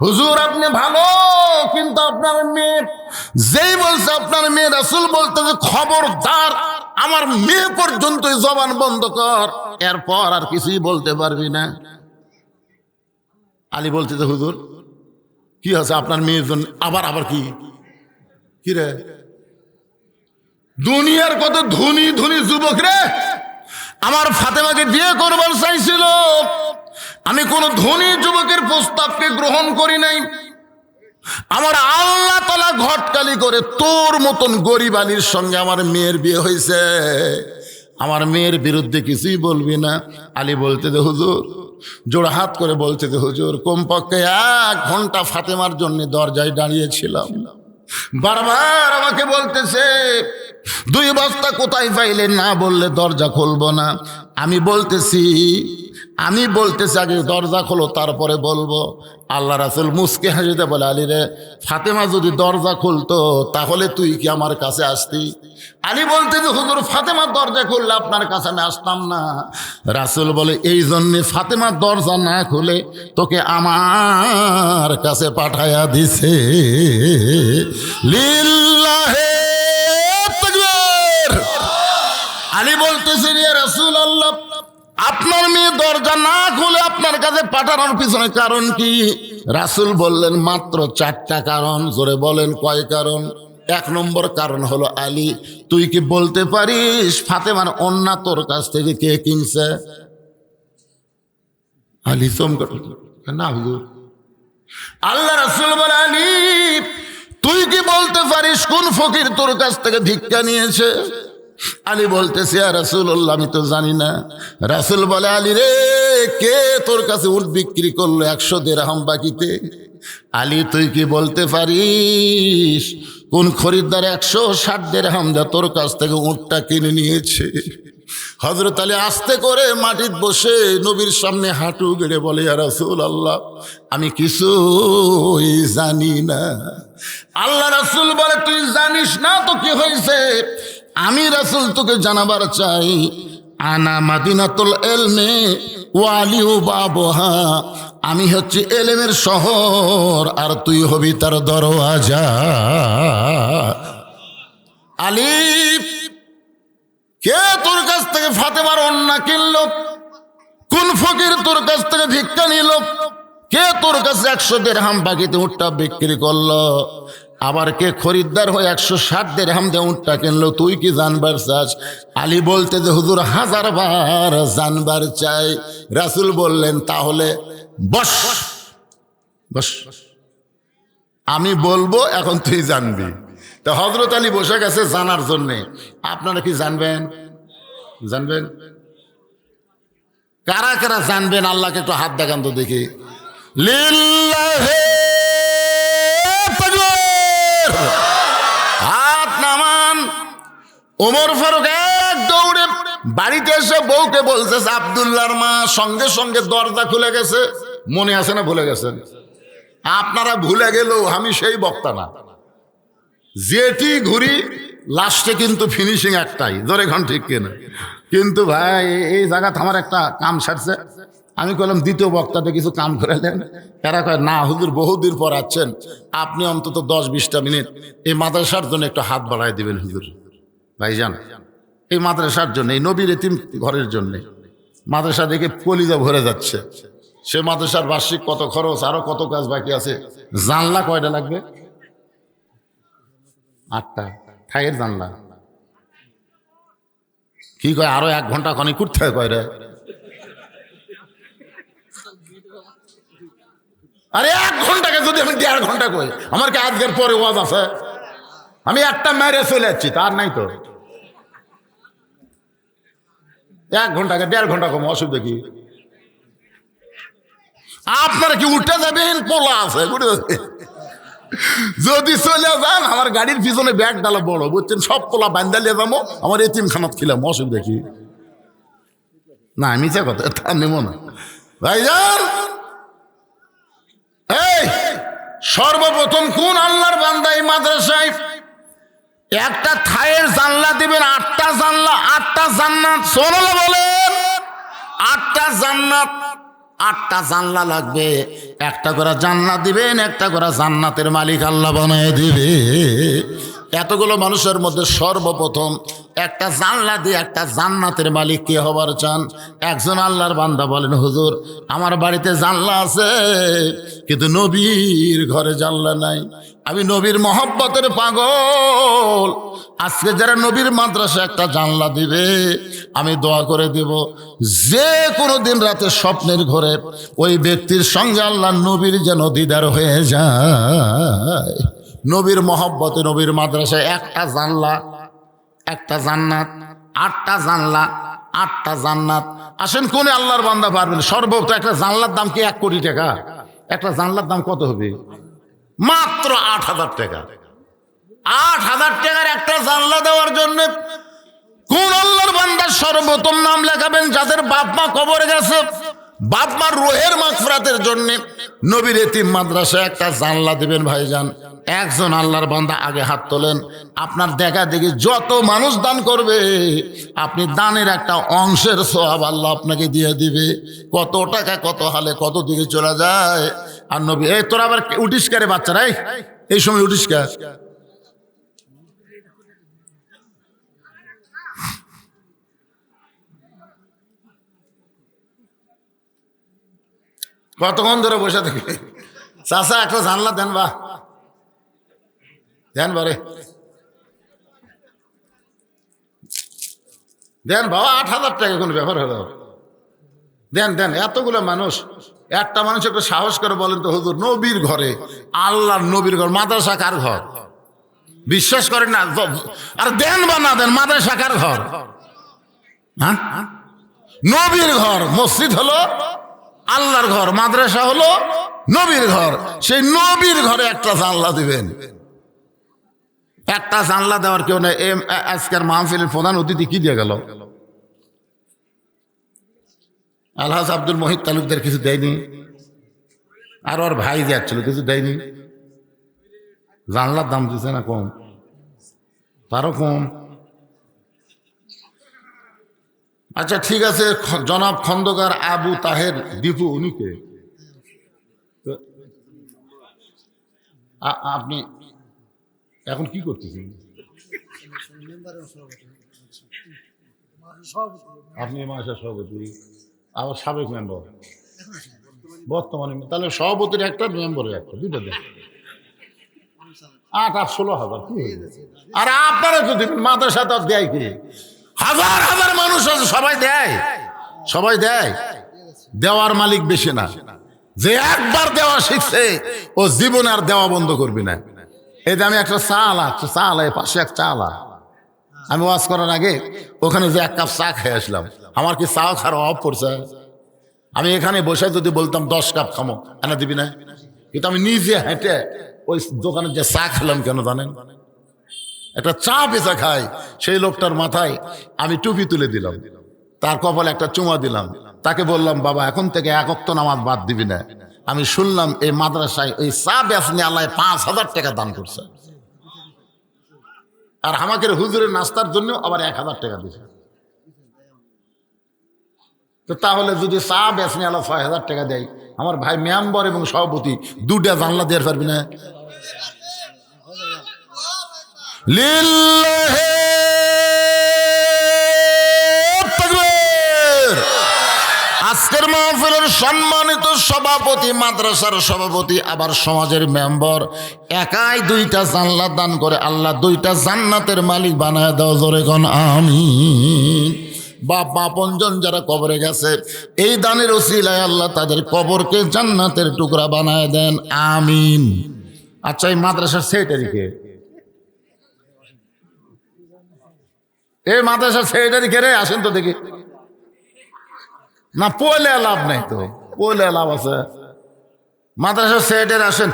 হুজুর আপনি ভালো, কিন্তু আপনার মেয়ে, যেই বলছে আপনার মেয়ে, রাসূল বলতেছে খবরদার আমার মেয়ে পর্যন্ত জবান বন্ধ কর, এরপর আর কিছুই বলতে পারবি না। আলী বলতেছে হুজুর কি আছে আপনার মেয়ের জন্য, আবার আবার কি কি রে, দুনিয়ার কত ধনী ধনী যুবক রে আমার ফাতেমাকে বিয়ে করবার চাইছিল, আমি কোন ধনী যুবকের প্রস্তাবকে গ্রহণ করি নাই। আমার আল্লাহ তাআলা ঘটকালি করে তোর মতন গরিব আলীর সঙ্গে আমার মেয়ের বিয়ে হয়েছে, আমার মেয়ের বিরুদ্ধে কিছুই বলবি না। আলী বলতে দে হুজুর, জোড়া হাত করে বলতে দে হুজুর, কমপক্ষে 1 ঘন্টা ফাতেমার জন্য দরজায় দাঁড়িয়েছিলাম, বারবার আমাকে বলতেছে 2 বস্তা কোথায় পাইলে, না বললে দরজা খুলবো না। আমি বলতেছি আগে দরজা খোলো তারপরে বলবো। আল্লাহ রাসূল মুস্কে হাসিতে বলে, আলী রে, ফাতেমা যদি দরজা খুলতো তাহলে তুই কি আমার কাছে আসতি? আলী বলতে যে হুজুর ফাতেমার দরজা খুললে আপনার কাছে আমি আসতাম না। রাসূল বলে, এই জন্যে ফাতেমার দরজা না খুলে তোকে আমার কাছে পাঠায়া দিছে। লিল্লাহে তাকবীর। আলী বলতেছে, ইয়া রাসূলুল্লাহ, আপনার মেয়ে দরজা না খুলে আপনার কাছে পাঠানোর পিছনে কারণ কি? রাসূল বললেন, মাত্র 4টা কারণ। জোরে বলেন কয় কারণ? 1 নম্বর কারণ হলো, আলী তুই কি বলতে পারিস ফাতেমার ওন্না তোর কাছ থেকে কে কিনছে? আলী চমকে না হুজুর। আল্লাহ রাসূল বলে, আলী তুই কি বলতে পারিস কোন ফকির তোর কাছ থেকে ভিক্ষা নিয়েছে? আলী বলতেছে, ইয়া রাসূলুল্লাহ আমি তো জানি না। রাসূল বলে, আলী রে, কে তোর কাছে উট বিক্রি করলো 100 দিরহাম বাকিতে? আলী তুই কি বলতে পারিস কোন খরিদ্দার 160 দিরহাম দিয়ে তোর কাছ থেকে উটটা কিনে নিয়েছে? হযরত আলী আস্তে করে মাটিতে বসে নবীর সামনে হাঁটু গেড়ে বলে, ইয়া রাসূলুল্লাহ আমি কিছুই জানি না। আল্লাহ রাসূল বলে, তুই জানিস না তো কি হয়েছে? আমি রাসূল তোকে জানাবার চাই, আনা মাদিনাতুল ইলমি ওয়া আলিউ বাবুহা, আমি হচ্ছে এলেমের শহর আর তুই হবি তার দরওয়াজা। আলী কে তোর কাছ থেকে ফাতেমার ওন্না কিনলো? কোন ফকির তোর কাছ থেকে ভিক্ষা নিল? কে তোর কাছে 100 দিরহাম বাকিতে উটটা বিক্রি করলো? আবার কে খরিদ্দার হয়ে 160 দিরহাম দিয়ে উটটা কিনলো? তুই কি জানবার চাস? আলী বলতে যে হুজুর 1000 বার জানবার চাই। রাসূল বললেন, তাহলে বস বস, আমি বলবো এখন তুই জানবি। তো হযরত আলী বসে গেছে জানার জন্যে। আপনারা কি জানবেন? জানবেন? কারা কারা জানবেন আল্লাহকে একটু হাত দেখান তো দেখি। লিল্লাহে তাকবীর। হাত নামান। ওমর ফারুক এক দৌড়ে বাড়িতে এসে বউকে বলতেছে, আব্দুল্লাহর মা সঙ্গে সঙ্গে দরজা খুলে গেছে। মনে আছে না ভুলে গেছেন? আপনারা ভুলে গেলেও আমি সেই বক্তা না, যেটি ঘুরি লাস্টে কিন্তু ফিনিশিং একটাই। ধরে ঘন ঠিক কিনা? কিন্তু ভাই এই জায়গাতে আমার একটা কাম সারছে। আমি বললাম দ্বিতীয় বক্তাতে কিছু কাম করে দেন। এরা কয় না হুজুর বহুদিন পর আছেন, আপনি অন্তত 10-20টা মিনিট এই মাদ্রাসার জন্য একটু হাত বাড়ায় দিবেন হুজুর। ভাইজান এই মাদ্রাসার জন্য, এই নবীর এতিম ঘরের জন্য মাদ্রাসা দেখে কলিজা ভরে যাচ্ছে। সে মাদ্রাসার বার্ষিক কত খরচ, আরো কত কাজ বাকি আছে। জানলা কয়টা লাগবে? 8টা। ঠাইয়ের জানলা কি কয়? আরো 1 ঘন্টা খনি করতে হয় কয় রে? আরে 1 ঘন্টাকে যদি আমি 1.5 ঘন্টা কই, আমার কি আজকের পরে ওয়াজ আছে? আমি একটা মেরে চলে যাচ্ছি, তার নাই তো। 1 ঘন্টাকে 1.5 ঘন্টা কম, অসুবিধা কি? আপনারা কি উঠে যাবেন? পোলা আছে যদি চলে যান, আমার গাড়ির পিছনে ব্যাগ ডালা বড়, বুঝছেন, সব পোলা বান্দালিয়ে যাবো, আমার এতিমখানাত খিলাম, অসুবিধা কি? না মিছে কথা, তা নেব না ভাইজান। এই সর্বপ্রথম কোন আল্লাহর বান্দা এই মাদ্রাসায় একটা থায়ের জানলা দিবেন? 8টা জানলা, 8টা জান্নাত। সুবহানাল্লাহ বলেন। 8টা জান্নাত। 8টা জানলা লাগবে, একটা করে জান্নাত দিবেন, একটা করে জান্নাতের মালিক আল্লাহ বানায় দিবে। এতগুলো মানুষের মধ্যে সর্বপ্রথম একটা জানলা দিয়ে একটা জান্নাতের মালিক কে হবার চান? একজন আল্লাহর বান্দা বলেন, হুজুর আমার বাড়িতে জানলা আছে কিন্তু নবীর ঘরে জানলা নাই, আমি নবীর মহব্বতের পাগল। আজকে যারা নবীর মাদ্রাসা একটা জানলা দিবে আমি দোয়া করে দেব, যে কোনো দিন রাতে স্বপ্নের ঘরে ওই ব্যক্তির সঙ্গে আল্লাহ নবীর যেন দিদার হয়ে যায়। নবীর মহব্বতে নবীর মাদ্রাসায় একটা জানলা, একটা জান্নাত, 8টা জানলা, 8টা জান্নাত। আসেন কোন আল্লাহর বান্দা পারবেন? সর্বোচ্চ একটা জানলার দাম কি 1 কোটি টাকা? একটা জানলার দাম কত হবে? মাত্র 8,000 টাকা। 8,000 টাকার একটা জানলা দেওয়ার জন্য কোন আল্লাহর বান্দার সর্বপ্রথম নাম লেখাবেন? যাদের বাপ মা কবরে গেছে, বাপ মার রুহের মাগফিরাতের জন্য নবীর এতিম মাদ্রাসায় একটা জানলা দিবেন। ভাইজান একজন আল্লাহর বান্দা আগে হাত তোলেন। আপনার দেখা দেখি যত মানুষ দান করবে আপনি দানের একটা অংশের সওয়াব আল্লাহ আপনাকে দিয়ে দিবে। কত টাকা কত হালে কত দিকে চলে যায়। আর নবী, এই তোরা আবার উঠিস কারে বাচ্চারা, এই সময় উঠিস কা? কতক্ষণ ধরে বসে থাকি? চাচা একটা জানলা দেন, বা দেন বারে দেন বাবা। 8,000 টাকা কোনো ব্যাপার হলো? দেন দেন। এতগুলো মানুষ, একটা মানুষ একটু সাহস করে বলেন তো হুজুর, নবীর ঘরে, আল্লাহর নবীর ঘর, মাদ্রাসা কার ঘর? বিশ্বাস করেন না? আর দেন বা না দেন, মাদ্রাসা কার ঘর? হ্যাঁ, নবীর ঘর। মসজিদ হলো আল্লাহর ঘর, মাদ্রাসা হলো নবীর ঘর। সেই নবীর ঘরে একটা জানলা দিবেন। একটা জানলা দেওয়ার কেউ নেই। আজকের মাহফিলের প্রধান অতিথি কি দিয়ে গেল? আলহাজ আব্দুল মহিদ তালুকদার কিছু দেয়নি, আর ওর ভাই যাচ্ছিল কিছু দেয়নি। জানলার দাম দিচ্ছে না কম, তারও কম। আচ্ছা ঠিক আছে, জনাব খন্দকার আবু তাহের দীপু, উনি কে? আপনি এখন কি করতেছেন? আপনি মাসের সভাপতি, আবার সাবেক মেম্বার, বর্তমানে তাহলে সভাপতির একটা, মেম্বারের একটা, দুটো দেন। 8-16 হাজার কি? আর আপনারা তো দেবেন, মাদ্রাসা তো দেয় কি? হাজার হাজার মানুষ আছে, সবাই দেয়, সবাই দেয়। দেওয়ার মালিক বেশি না। যে একবার দেওয়া শিখছে ও জীবনে আর দেওয়া বন্ধ করবি না। এই যে আমি একটা চা আলা, পাশে এক চা আলা, আমি ওয়াজ করার আগে ওখানে যে 1 কাপ চা খেয়ে আসলাম, আমার কি চা খাওয়ার অভাব পড়ছে? আমি এখানে বসে যদি বলতাম 10 কাপ খামো, এনে দিবি না? কিন্তু আমি নিজে হেঁটে ওই দোকানে যে চা খেলাম, কেন জানেন? একটা চা বেচা খাই, সেই লোকটার মাথায় আমি টুপি তুলে দিলাম, তার কপালে একটা চুমা দিলাম, তাকে বললাম বাবা এখন থেকে 1 ওয়াক্ত নামাজ বাদ দিবি না। আমি শুনলাম এই মাদ্রাসায় ওই চা বেচনি আল্লাহ 5,000 টাকা দান করছে, আর আমাকে হুজুরের নাস্তার জন্য আবার 1,000 টাকা দিয়েছে। তো তাহলে যদি চা বেচনি আল্লাহ 6,000 টাকা দেয়, আমার ভাই মেম্বার এবং সভাপতি 2টা জানলা দিয়ে পারবি না? লিল্লাহি তাকবীর। আজকের মাহফিলের সম্মানিত সভাপতি, মাদ্রাসার সভাপতি, আবার সমাজের মেম্বার, একাই 2টা জানলা দান করে আল্লাহ 2টা জান্নাতের মালিক বানায় দাও। জোরে কোন আমিন। বাপ আপনজন যারা কবরে গেছে, এই দানের ওসিলায় আল্লাহ তাদের কবরকে জান্নাতের টুকরা বানায় দেন, আমিন। আচ্ছা, এই মাদ্রাসার সেক্রেটারি কে? এই মাদ্রাসার সেক্রেটারি কে রে? আসেন তো দেখি। না পয়লে লাভ নাই তো, পয়লে লাভ আছে। মাদ্রাসার সেক্রেটারি আসেন,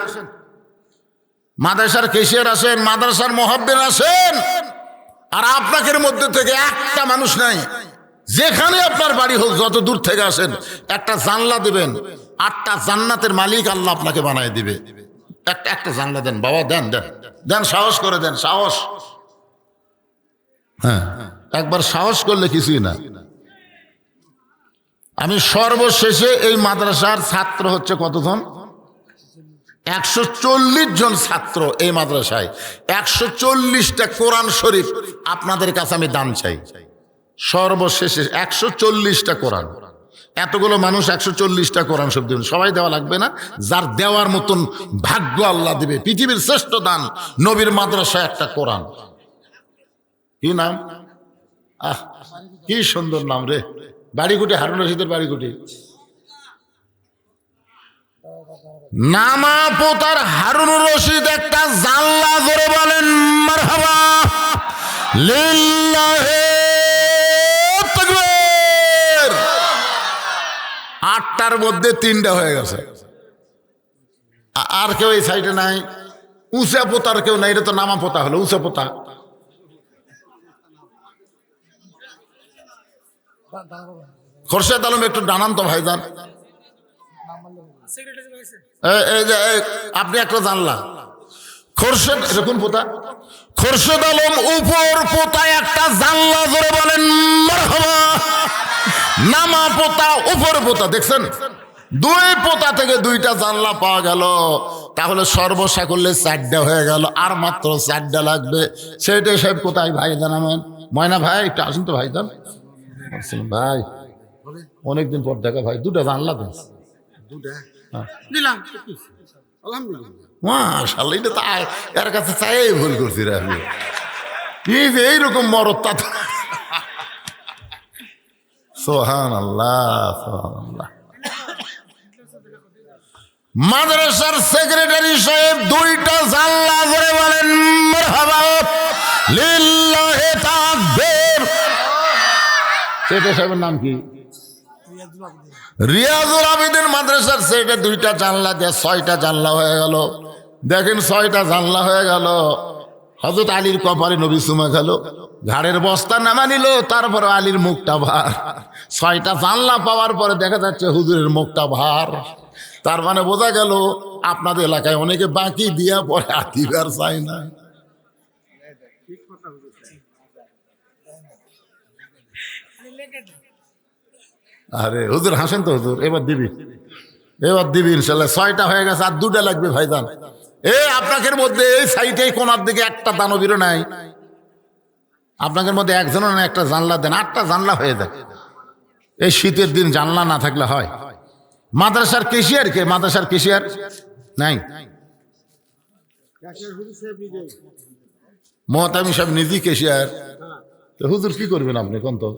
মাদ্রাসার কেশিয়ার আসেন, মাদ্রাসার মুহাব্বির আসেন। আর আপনাদের মধ্যে থেকে একটা মানুষ নাই, যেখানে আপনার বাড়ি হোক, যত দূর থেকে আসেন, একটা জানলা দিবেন, 8টা জান্নাতের মালিক আল্লাহ আপনাকে বানায় দিবে। একটা জানলা দেন বাবা, দেন দেন দেন, সাহস করে দেন, সাহস। হ্যাঁ, একবার সাহস করলে কিছুই না। আমি সর্বশেষে এই মাদ্রাসার ছাত্র হচ্ছে কতজন? 140 জন ছাত্র এই মাদ্রাসায়। 140টা কোরআন শরীফ আপনাদের কাছে আমি দান চাই। সর্বশেষে 140টা কোরআন। এতগুলো মানুষ 140টা কোরআন শরীফ দেবেন, সবাই দেওয়া লাগবে না, যার দেওয়ার মতন ভাগ্য আল্লাহ দিবে। পৃথিবীর শ্রেষ্ঠ দান নবীর মাদ্রাসায় একটা কোরআন। কি নাম? কি সুন্দর নাম রে। বাড়িকুটি, হারুন রশিদের বাড়িকুটি। নামা পোতার হারুন রশিদ একটা জানলা ধরে বলেন মারহাবা লিল্লাহি তাকবীর। 8টার মধ্যে 3টা হয়ে গেছে। আর কেউ এই সাইডে নাই? উঁচা পোতার কেউ নাই? এটা তো নামা পোতা হলো, উঁচা পোতা। খোরশেদ আলম একটু ডানান তো ভাইজান। এই যে আপনি একটা জানলা। খোরশেদ, এটা কোন পোতা? খোরশেদ আলম উপর পোতায় একটা জানলা ধরে বলেন মারহাবা। নামা পোতা, উপর পোতা, দেখছেন? 2 পোতা থেকে 2টা জানলা পাওয়া গেল। তাহলে সর্বসা করলে 4টা হয়ে গেল, আর মাত্র 4টা লাগবে। সেইটাই সব কোথায় ভাই জানাবেন? ময়না ভাই একটু আসুন তো ভাইজান। ভাই অনেকদিন পর দেখা ভাই, 2টা জানলা দেন। মাশাআল্লাহ, এটা তো এর কাছে চাই ভুল করছি রে আমি। এই যে এইরকম মরদ তা সুবহানাল্লাহ, সুবহানাল্লাহ। মাদ্রাসার সেক্রেটারি সাহেব 2টা জানলা ধরে বলেন মারহাবা লিল্লাহি তাকবীর। সেটা সাহেবের নাম কি? রিয়াজুল আবেদিন মাদ্রাসার সেটে 2টা জানলা দিয়ে 6টা জানলা হয়ে গেল। দেখেন 6টা জানলা হয়ে গেল। হযরত আলীর কপালে নবী চুমা গেল, ঘাড়ের বস্তা নামা নিল, তারপরে আলীর মুখটা ভার। 6টা জানলা পাওয়ার পরে দেখা যাচ্ছে হুজুরের মুখটা ভার। তার মানে বোঝা গেল আপনাদের এলাকায় অনেকে বাকি দিয়া পরে আতিবার চাই না। আরে হুজুর হাসেন তো হুজুর, এবার দিবি, এবার দিবি ইনশাল্লাহ। 6টা হয়ে গেছে, আর 2টা লাগবে ভাইজান। আপনাদের মধ্যে এই সাইডে কোনার দিকে একটা দানবীরও নাই। আপনাদের মধ্যে একজনও না, একটা জানলা দেন, 8টা জানলা হয়ে যায়। এই শীতের দিন জানলা না থাকলে হয়? মাদ্রাসার কেশিয়ার কে? মাদ্রাসার কেশিয়ার নাই? মহতামি সাহেব নিজেই কেশিয়ার। তো হুজুর কি করবেন আপনি কোন তো?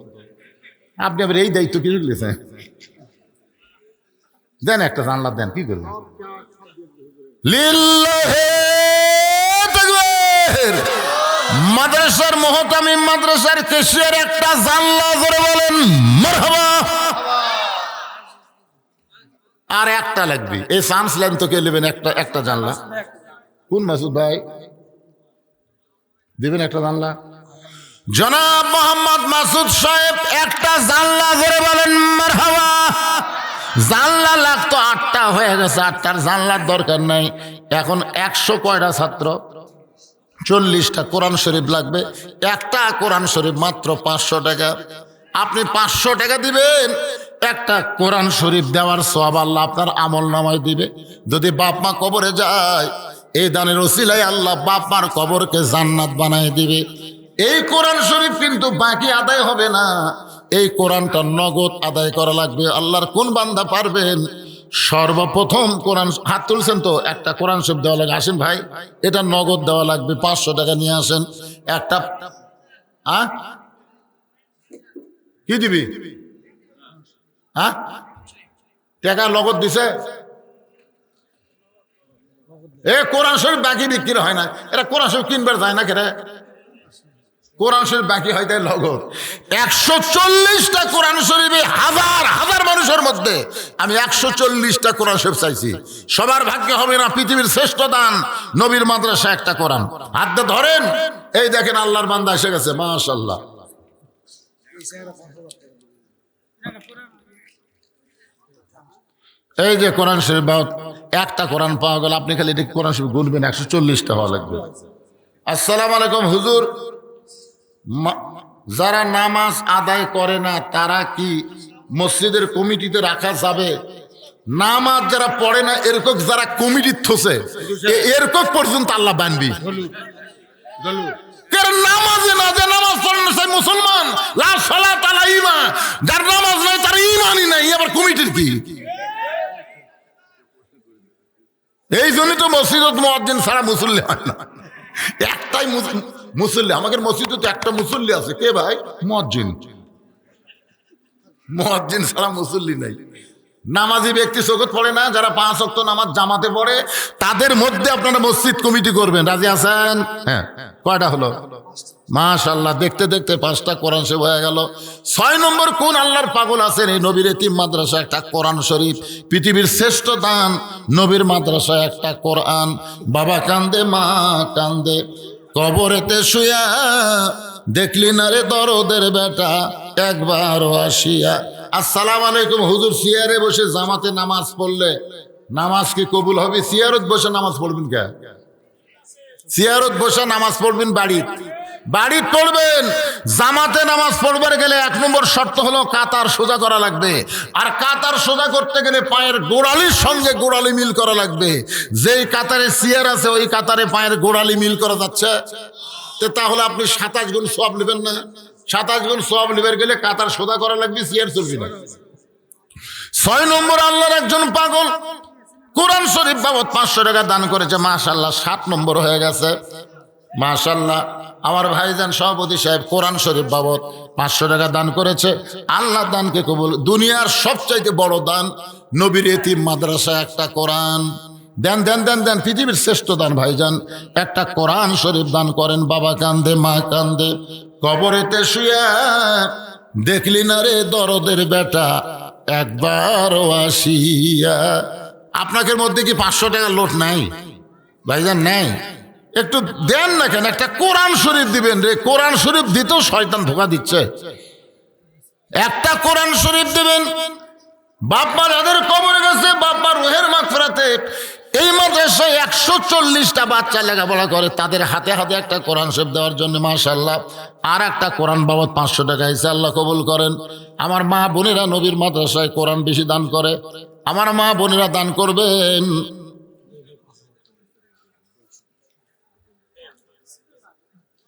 আপনি আবার এই দায়িত্ব কি লিখেছেন? দেন একটা জানলা দেন, কি করবেন? লিল্লাহি তাকবীর। মাদ্রাসার মহতামিম মাদ্রাসার কেশিয়ার একটা জানলা ধরে বলেন মারহাবা। আর একটা লাগবে, এই চান্স লাইন তো কে নেবেন? একটা জানলা। কোন মাসুদ ভাই দিবেন একটা জানলা? জনাব মোহাম্মদ মাসুদ সাহেব একটা জানলা ধরে বলেন মারহাবা। জানলা লাগতো 8টা, হয়ে গেছে 8টার জানলার দরকার নাই। এখন 100 কয়টা ছাত্র? 40টা কোরআন শরীফ লাগবে। একটা কোরআন শরীফ মাত্র 500 টাকা। আপনি 500 টাকা দিবেন, একটা কোরআন শরীফ দেওয়ার সওয়াব আল্লাহ আপনার আমল নামায় দিবে। যদি বাপ মা কবরে যায়, এই দানের ওসিলায় আল্লাহ বাপ মার কবরকে জান্নাত বানায় দিবে। এই কোরআন শরীফ কিন্তু বাকি আদায় হবে না, এই কোরআনটা নগদ আদায় করা লাগবে। আল্লাহর কোন বান্দা পারবেন? সর্বপ্রথম কোরআন হাত তুলছেন তো, একটা কোরআন শরীফ দেওয়া লাগে। আসেন ভাই, এটা নগদ দেওয়া লাগবে। 500 টাকা নিয়ে আসেন। একটা কি দিবি? টাকা নগদ দিছে? কোরআন শরীফ বাকি বিক্রি হয় না। এরা কোরআন শরীফ কিনবার যায় না কেরে? কোরআন শরীফ বাকি হয় তাই নগদ। 140টা কোরআন শরীফে হাজার হাজার মানুষের মধ্যে আমি 140টা কোরআন শরীফ চাইছি। সবার ভাগ্যে হবে না। পৃথিবীর শ্রেষ্ঠ দান নবীর মাদ্রাসা একটা কোরআন। হাত ধরেন, এই দেখেন আল্লাহর বান্দা এসে গেছে। মাশাআল্লাহ। এই যে কোরআন শরীফ, একটা কোরআন পাওয়া গেল। আপনি খালি এটা কোরআন শরীফ গুনবেন, 140টা হওয়া লাগবে। আসসালামু আলাইকুম হুজুর, যারা নামাজ আদায় করে না তারা কি মসজিদের কমিটিতে রাখা যাবে? নামাজ যারা পড়ে না এরকম যারা কমিটির থসে এরকম পর্যন্ত আল্লাহ বানবি। নামাজে না যে নামাজ পড়ে না সেই মুসলমান, লা সালাত আলা ঈমান, যার নামাজ নাই তার ঈমানই নাই, আবার কমিটির কি? এই জন্যই তো মসজিদত মুয়াজ্জিন ছাড়া মুসল্লি হয় না। একটাই মুসল্লি, আমাদের মসজিদে তো একটা মুসল্লি আছে, কে ভাই? মুয়াজ্জিন। মুয়াজ্জিন ছাড়া মুসল্লি নাই। নামাজি ব্যক্তি চোখত পড়ে না, যারা 5 ওয়াক্ত নামাজ জামাতে পড়ে তাদের মধ্যে আপনারা মসজিদ কমিটি করবেন, রাজি আছেন? হ্যাঁ, কয়টা হলো? মাশাআল্লাহ, দেখতে দেখতে 5টা কোরআন শরীফ হয়ে গেল। 6 নম্বর কোন আল্লাহর পাগল আছেন? এই নবীর এতিম মাদ্রাসা একটা কোরআন শরীফ, পৃথিবীর শ্রেষ্ঠ দান নবীর মাদ্রাসা একটা কোরআন। বাবা কান্দে মা কান্দে কবরেতে শুয়া, দেখলি না রে দরদের বেটা একবারও আসিয়া। আসসালামু আলাইকুম হুজুর, চেয়ারে বসে জামাতে নামাজ পড়লে নামাজ কি কবুল হবে? চেয়ারত বসে নামাজ পড়বেন কে? চেয়ারত বসে নামাজ পড়বেন বাড়ি পড়বেন। জামাতে নামাজ পড়বার গেলে 1 নম্বর শর্ত হলো কাতার সোজা করা লাগবে। আর কাতার সোজা করতে গেলে পায়ের গোড়ালির সঙ্গে গোড়ালি মিল করা লাগবে। যেই কাতারে চেয়ার আছে ওই কাতারে পায়ের গোড়ালি মিল করা যাচ্ছে, তাহলে আপনি 27 গুণ সওয়াব নেবেন না? 27 গুণ সওয়াব নেবার গেলে কাতার সোজা করা লাগবে, চেয়ার চলবে না। 6 নম্বর আল্লাহর একজন পাগল কোরআন শরীফ বাবদ 500 টাকা দান করেছে, মাশাআল্লাহ 7 নম্বর হয়ে গেছে। মাশাআল্লাহ, আমার ভাইজান সভাপতি সাহেব কোরআন শরীফ বাবদ 500 টাকা দান করেছে। আল্লাহ দানকে কবুল। দুনিয়ার সবচাইতে বড় দান নবীর এতিম মাদ্রাসা একটা কোরআন। দেন দেন দেন দেন, পৃথিবীর শ্রেষ্ঠ দান ভাইজান, একটা কোরআন শরীফ দান করেন। বাবা কান্দে মা কান্দে কবরেতে শুয়া, দেখলি না রে দরদের বেটা একবারও আসিয়া। আপনাদের মধ্যে কি 500 টাকার লোট নাই ভাইজান? নাই? একটু দেন না কেন? একটা কোরআন শরীফ দিবেন রে। কোরআন শরীফ দিতেও শয়তান ধোঁকা দিচ্ছে। একটা কোরআন শরীফ দিবেন। বাপ্পা যাদের কবরে গেছে, বাপ্পার রুহের মাগফিরাতে এই মাদ্রাসায় 140টা বাচ্চা লেখাপড়া করে, তাদের হাতে হাতে একটা কোরআন শরীফ দেওয়ার জন্য মাশাআল্লাহ আর একটা কোরআন বাবদ 500 টাকা এসে আল্লাহ কবুল করেন। আমার মা বোনেরা নবীর মাদ্রাসায় কোরআন বেশি দান করে, আমার মা বোনেরা দান করবেন।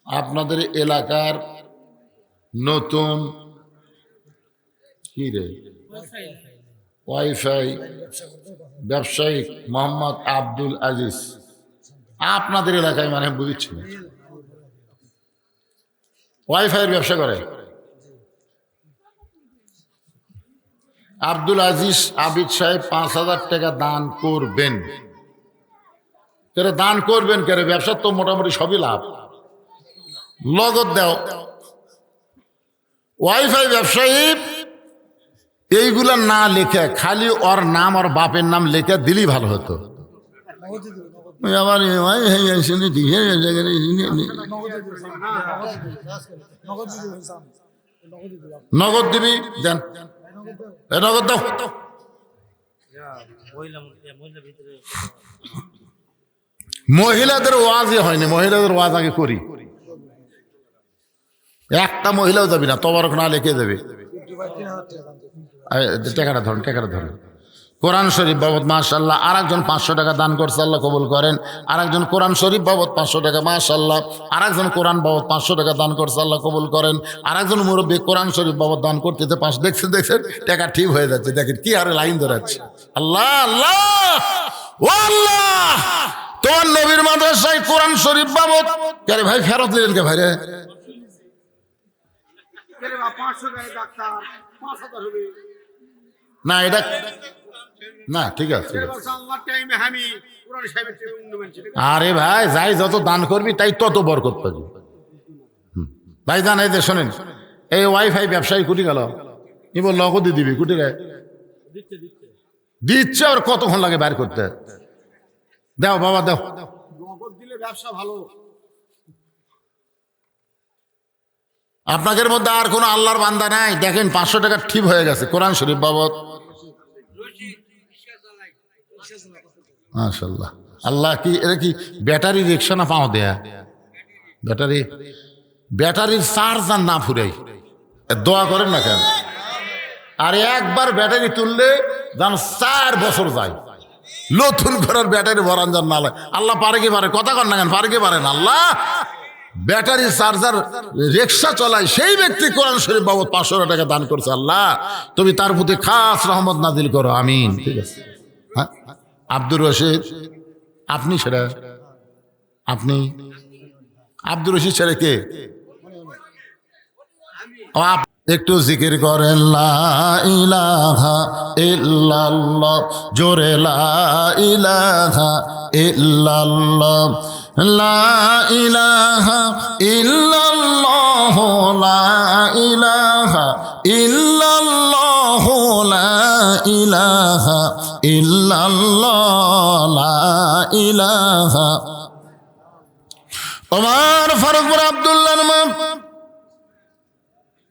আপনাদের এলাকার নতুন কি রে ওয়াইফাই ব্যবসায়ী মোহাম্মদ আব্দুল আজিজ, আপনাদের এলাকায় মানে বুঝছি ওয়াইফাইয়ের ব্যবসা করে। আব্দুল আজিজ আবিদ সাহেব 5000 টাকা দান করবেন। দান করবেন কেন? ব্যবসার তো মোটামুটি সবই লাভ, লগত দাও। ওয়াইফাই ব্যবসায়ী এইগুলা না লেখে খালি ওর নাম আর বাপের নাম লেখে দিলেই ভালো হতো। আবার নগদ দিবি, দেন নগদ দাও। মহিলাদের ওয়াজই হয়নি, মহিলাদের ওয়াজ আগে করি। একটা মহিলাও যাবি না, তবরক না লিখে দেবে। টাকাটা ধরেন। কোরআন শরীফ বাবদ মাশাআল্লাহ আর একজন 500 টাকা দান করছে, আল্লাহ কবুল করেন। আর একজন কোরআন শরীফ বাবদ 500 টাকা মাশাআল্লাহ, আর একজন কোরআন বাবদ 500 টাকা দান করছে, আল্লাহ কবুল করেন। আর একজন মুরব্বী কোরআন শরীফ বাবদ দান করতেছে 500। দেখছেন টাকা ঠিক হয়ে যাচ্ছে, দেখেন কি হারে লাইন ধরাচ্ছে। আল্লাহ আল্লাহ ও আল্লাহ, তোমার নবীর মাদ্রাসায় কোরআন শরীফ বাবদ আরে ভাই ফেরত দিলেন কে ভাই রে? না এটা না, ঠিক আছে। আরে ভাই যাই যত দান করবি তাই তত বরকত পাবি ভাই। জান এই যে শোনেন, এই ওয়াইফাই ব্যবসায়ী কুটি গেল, ই বল নগদই দিবি, কুটি গায়ে দিচ্ছে। আর কতক্ষণ লাগে বাইর করতে? দাও বাবা দাও, নগদ দিলে ব্যবসা ভালো। আপনাদের মধ্যে আর কোনো আল্লাহর বান্দা নাই? দেখেন 500 টাকা ঠিক হয়ে গেছে কোরআন শরীফ বাবদ। মাশাআল্লাহ। আল্লাহ কি এটা কি ব্যাটারি রিক্সা না পাও দেয়া? ব্যাটারির চার্জ আর না ফুরাই, দোয়া করেন না কেন? আর একবার ব্যাটারি তুললে যেন 4 বছর যায়, নতুন করার ব্যাটারি ভরান যান না। আল্লাহ পারে কি পারে? কথা কন না কেন? পারে কি পারেন? আল্লাহ ব্যাটারি চার্জার রিক্সা চলায় সেই ব্যক্তি কোরআন শরীফ বাবদ 500 টাকা দান করছে। আল্লাহ তুমি তার প্রতি খাস রহমত নাজিল করো, আমিন। ঠিক আছে। হ্যাঁ, আব্দুর রশিদ আপনি ছেড়ে, আপনি আব্দুর রশিদ ছেড়ে কে? একটু জিকির করেন লা ইলাহা ইল্লাল্লাহ, জোরে লা ইলাহা ইল্লাল্লাহ, লা ইলাহা ইল্লাল্লাহ, লা ইলাহা ইল্লাল্লাহ, লা ইলাহা ইল্লাল্লাহ, লা ইলাহা। ওমর ফারুক বলে আব্দুল্লাহর মা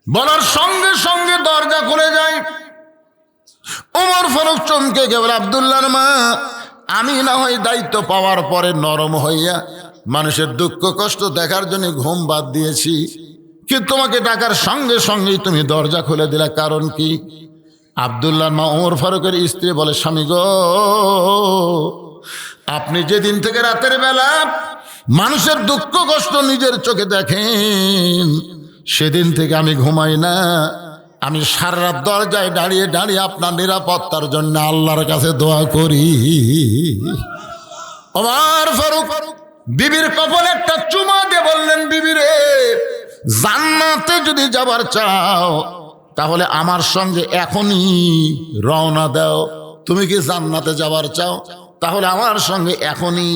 বলার সঙ্গে সঙ্গে দরজা খুলে যায়। ওমর ফারুক চমকে গেল। আব্দুল্লাহর মা, আমি না হয় দায়িত্ব পাওয়ার পরে নরম হইয়া মানুষের দুঃখ কষ্ট দেখার জন্য ঘুম বাদ দিয়েছি, কিন্তু তোমাকে ডাকার সঙ্গে সঙ্গেই তুমি দরজা খুলে দিলা, কারণ কি? আব্দুল্লাহর মা ওমর ফারুকের স্ত্রী বলে, স্বামী গো, আপনি যেদিন থেকে রাতের বেলা মানুষের দুঃখ কষ্ট নিজের চোখে দেখেন, সেদিন থেকে আমি ঘুমাই না। আমি সারা রাত দরজায় দাঁড়িয়ে দাঁড়িয়ে আপনার নিরাপত্তার জন্য আল্লাহর কাছে দোয়া করি। ওমর ফারুক বিবির কপালে একটা চুমা দিয়ে বললেন, বিবি রে, জান্নাতে যদি যাবার চাও তাহলে আমার সঙ্গে এখনই রওনা দাও। তুমি কি জান্নাতে যাবার চাও? তাহলে আমার সঙ্গে এখনই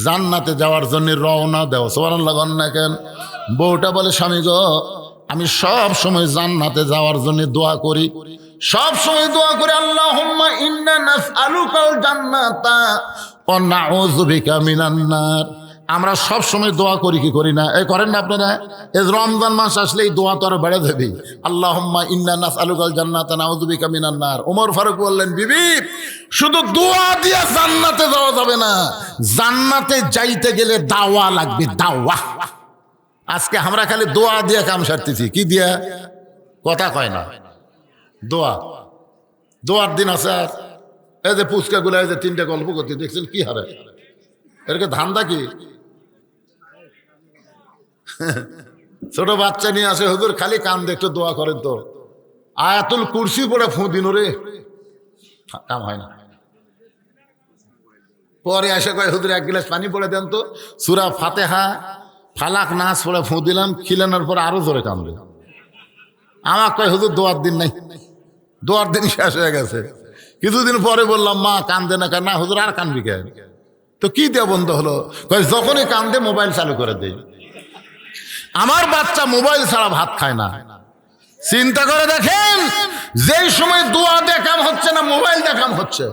জান্নাতে যাওয়ার জন্য রওনা দাও। সুবহানাল্লাহ না কেন? বউটা বলে, স্বামী গো, আমি সব সময় জান্নাতে যাওয়ার জন্য দোয়া করি, সব সময় দোয়া করি, আল্লাহুম্মা ইন্না নাসআলুকাল জান্নাতা ওয়া নাউযু বিকা মিনান নার। আমরা সব সময় দোয়া করি, কি করি না? এই করেন না আপনারা? এই রমজান মাস আসলেই দোয়া তো আরো বেড়ে যাবে। আল্লাহুম্মা ইন্না নাসআলুকাল জান্নাতা নাউযু বিকা মিনান নার। ওমর ফারুক বললেন, বিবি, শুধু দোয়া দিয়া জান্নাতে যাওয়া যাবে না, জান্নাতে যাইতে গেলে দাওয়া লাগবে, দাওয়া। আজকে আমরা খালি দোয়া দিয়ে কাম সারতেছি। কি দিয়া? কথা কয় না। দোয়া, দোয়ার দিন আছে। আর এই যে পুচকা গুলা, এই যে 3টে গল্প করতে দেখছেন, কি হারে এরকে ধান্দা কি? ছোট বাচ্চা নিয়ে আসে, হুজুর খালি কান দেখতে দোয়া করেন তো, আয়াতুল কুরসি পড়ে ফু দিন, রে কাম হয় না। পরে এসে কয়, হুজুর 1 গ্লাস পানি পড়ে দেন তো, সূরা ফাতিহা ফালাক নাস পড়ে ফু দিলাম, খিলানোর পর আরো জোরে কামড়ে। আমার কয়, হুজুর দোয়ার দিন নাই, দোয়ার দিন শেষ হয়ে গেছে। কিছুদিন পরে বললাম, মা কান্দে না কেন? না হুজুর, আর কানবি কেন? তো কি দিয়ে বন্ধ হলো? কয়, যখনই কান্দে মোবাইল চালু করে দেই। আমার বাচ্চা মোবাইল ছাড়া ভাত খায় না। চিন্তা করে দেখেন, যেই সময় দোয়া দেখাম হচ্ছে না, মোবাইল দেখাম হচ্ছে।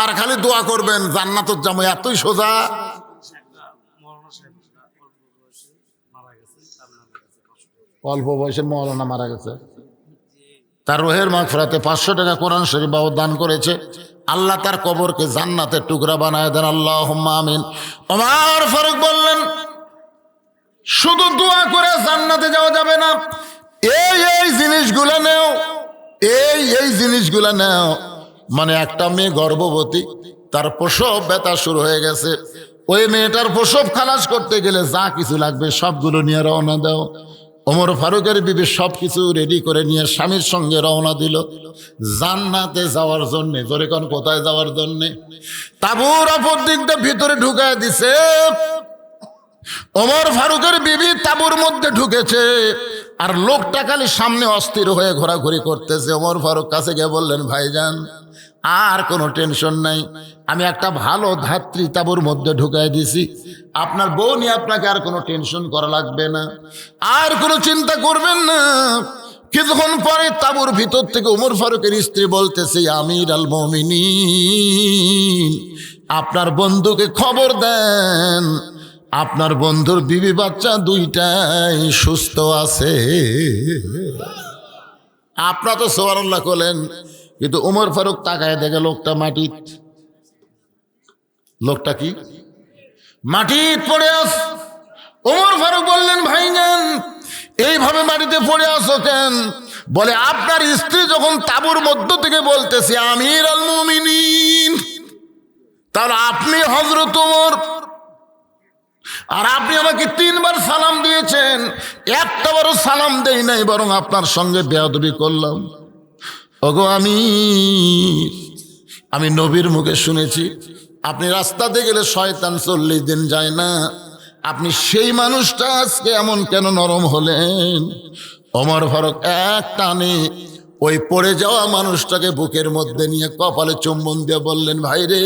আর খালি দোয়া করবেন জান্নাতের যাবো, এতই সোজা। অল্প বয়সে মৌলানা মারা গেছে, তার রোহের মাগফিরাতে 500 টাকা কোরআন শরীফ বাবদ দান করেছে। আল্লাহ তার কবরকে জান্নাতের টুকরা বানায় দেন, আল্লাহুম্মা আমিন। ওমর ফারুক বললেন, শুধু দোয়া করে জান্নাতে যাওয়া যাবে না, এই জিনিসগুলো নেও, এই জিনিসগুলো নেও। মানে একটা মেয়ে গর্ভবতী, তার প্রসব ব্যথা শুরু হয়ে গেছে, ওই মেয়েটার প্রসব খালাস করতে গেলে যা কিছু লাগবে সবগুলো নিয়ে রওনা দাও। ওমর ফারুকের বিবি সবকিছু রেডি করে নিয়ে স্বামীর সঙ্গে রওনা দিল জান্নাতে যাওয়ার জন্যে। জোরে কোন, কোথায় যাওয়ার জন্যে? তাঁবুর অপর দিকটা ভিতরে ঢুকায় দিছে। ওমর ফারুকের বিবি তাঁবুর মধ্যে ঢুকেছে, আর লোকটা খালি সামনে অস্থির হয়ে ঘোরাঘুরি করতেছে। ওমর ফারুক কাছে গিয়ে বললেন, ভাইজান, আর কোনো টেনশন নাই, আমি একটা ভালো ধাত্রী তাঁবুর মধ্যে ঢুকাই দিছি, আপনার বউ নিয়ে আপনাকে আর কোনো টেনশন করা লাগবে না, আর কোনো চিন্তা করবেন না। কিছুক্ষণ পরে তাঁবুর ভিতর থেকে ওমর ফারুকের স্ত্রী বলতেছে, আমির আল মুমিনিন, আপনার বন্ধুকে খবর দেন, আপনার বন্ধুর বিবি বাচ্চা 2টাই সুস্থ আছে। আপনার তো সুবহানাল্লাহ করলেন, কিন্তু ওমর ফারুক তাকায় দেখে লোকটা মাটিত। লোকটা কি? মাটিত পড়ে আস। ওমর ফারুক বললেন, ভাইজান, এইভাবে মাটিতে পড়ে আসো কেন? বলে আপনার স্ত্রী যখন তাঁবুর মধ্য থেকে বলতেছে আমির আল মুমিনিন, তাহলে আপনি হযরত ওমর, আর আপনি আমাকে 3 বার সালাম দিয়েছেন, একটা বারও সালাম দেই নাই, বরং আপনার সঙ্গে বেয়াদবি করলাম। ওগো আমি নবীর মুখে শুনেছি আপনি রাস্তাতে গেলে শয়তান 40 দিন যায় না। আপনি সেই মানুষটা আজকে এমন কেন নরম হলেন? ওমর ফারুক এক টানে ওই পড়ে যাওয়া মানুষটাকে বুকের মধ্যে নিয়ে কপালে চুম্বন দিয়ে বললেন, ভাই রে,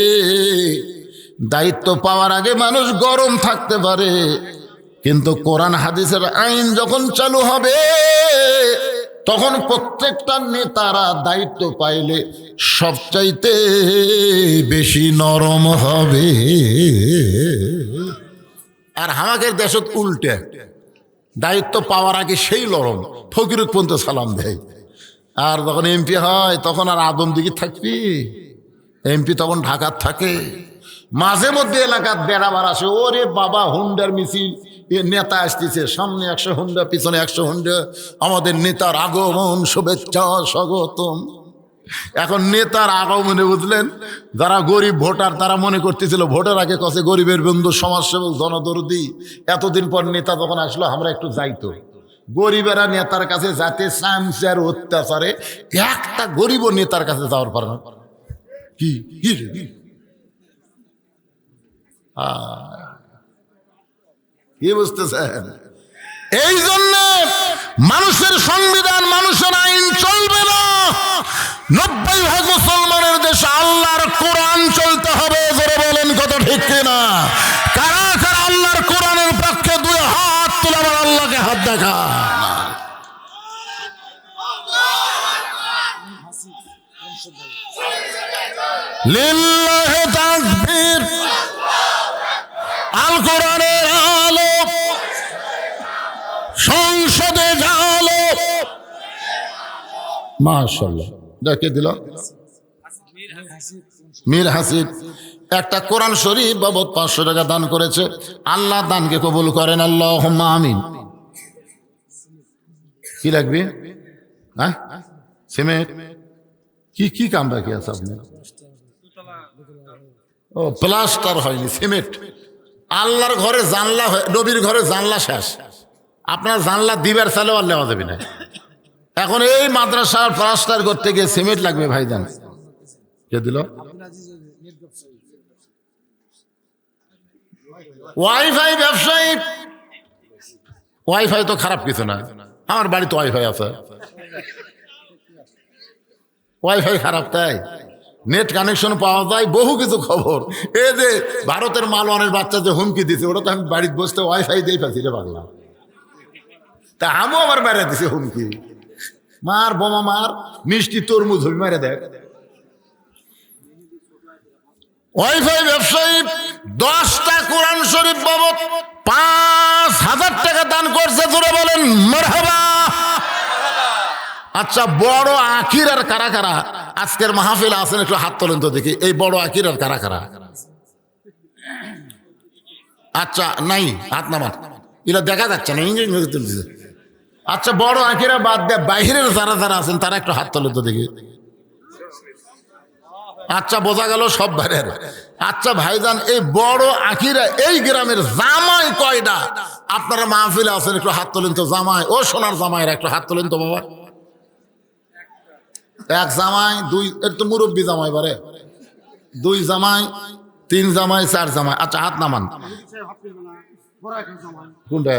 দায়িত্ব পাওয়ার আগে মানুষ গরম থাকতে পারে, কিন্তু কোরআন হাদিসের আইন যখন চালু হবে তখন প্রত্যেকটা নেতারা দায়িত্ব পাইলে সবচাইতে বেশি নরম হবে। আর আমাদের দেশত উল্টে, দায়িত্ব পাওয়ার আগে সেই নরম, ফকিরুক পর্যন্ত সালাম দেয়। আর যখন এমপি হয় তখন আর আদম দিকে থাকবি, এমপি তখন ঢাকার থাকে। মাঝে মধ্যে এলাকার বেড়াবার আসে, ওরে বাবা হুন্ডার মিছিল, এ নেতা আসতেছে, সামনে 100 হুন্ডা, পিছনে 100 হুন্ডা, আমাদের নেতার আগমন, শুভেচ্ছা স্বাগতম। এখন নেতার আগমনে বুঝলেন, যারা গরিব ভোটার তারা মনে করতেছিল ভোটের আগে কসে গরিবের বন্ধু, সমাজসেবক, জনদরদি। এতদিন পর নেতা যখন আসলো আমরা একটু যাইতো, গরিবেরা নেতার কাছে যাতে সামসার অত্যাচারে একটা গরিব নেতার কাছে যাওয়ার পারে না। কি কি বুঝতেছেন? এই জন্য মানুষের সংবিধান, মানুষের আইন চলবে না। 90% মুসলমানের দেশে আল্লাহর কোরআন চলতে হবে। জোরে বলেন কত ঠিক কিনা? কারা কারা আল্লাহর কোরআনের পক্ষে 2 হাত তুলে আবার আল্লাহকে হাত দেখা। লিল্লাহি তাকবীর। আল কোরআনের আলো সংসদে জ্বালো। মাশাআল্লাহ, দেখে দিল মীর হাসিব একটা কোরআন শরীফ বাবদ 500 টাকা দান করেছে। আল্লাহ দানকে কবুল করেন, আল্লাহুম্মা আমিন। কি লাগবে? হ্যাঁ, সিমেন্ট। কি কাম বাকি আছে আপনার? ও, প্লাস্টার হয়নি, সিমেন্ট। আল্লাহর ঘরে জানলা, নবীর ঘরে জানলা শেষ, আপনার জানলা দিবার চালেও আর নেওয়া যাবে না। এখন এই মাদ্রাসার প্লাস্টার করতে গিয়ে সিমেন্ট লাগবে ভাইজান। কে দিল? ওয়াইফাই ব্যবসায়ী। ওয়াইফাই তো খারাপ কিছু না, আমার বাড়িতে ওয়াইফাই আছে। ওয়াইফাই খারাপ তাই? নেট কানেকশন পাওয়া যায়, বহু কিছু খবর। এই যে ভারতের মালওয়ানের বাচ্চা যে হুমকি দিছে, ওটা তো আমি বাড়িতে বসতে ওয়াইফাই দিয়ে পাচ্ছি রে পাগলা। তা আমিও আমার বাইরে দিছে হুমকি, মার বোমা মার, মিষ্টি তরমুজ হবি মারে দেখ। ওয়াইফাই ব্যবসায়ী 10টা কোরআন শরীফ বাবদ 5000 টাকা দান করছে। জোরে বলেন মারহাবা। আচ্ছা, বড় আখির আর কারা কারা আজকের মাহফিলে আছেন? একটু হাত তোলেন তো দেখি। এই বড় আখির আর কারা কারা? আচ্ছা, নাই, হাত নামান, এগুলো দেখা যাচ্ছে না। আচ্ছা, বড় আখিরা বাদ দেয় বাইরের যারা যারা আছেন তারা একটু হাত তোলেন তো দেখি। আচ্ছা, বোঝা গেল সব বাইরের। আচ্ছা ভাইজান, এই বড় আখিরা এই গ্রামের জামাই কয়টা আপনারা মাহফিলে আছেন? একটু হাত তোলেন তো। জামাই, ও সোনার জামাইরা একটু হাত তোলেন তো বাবা। 1 জামাই, 2, এর তো মুরব্বী জামাই বারে, 2 জামাই, 3 জামাই, 4 জামাই। আচ্ছা, হাত নামান। কোনটা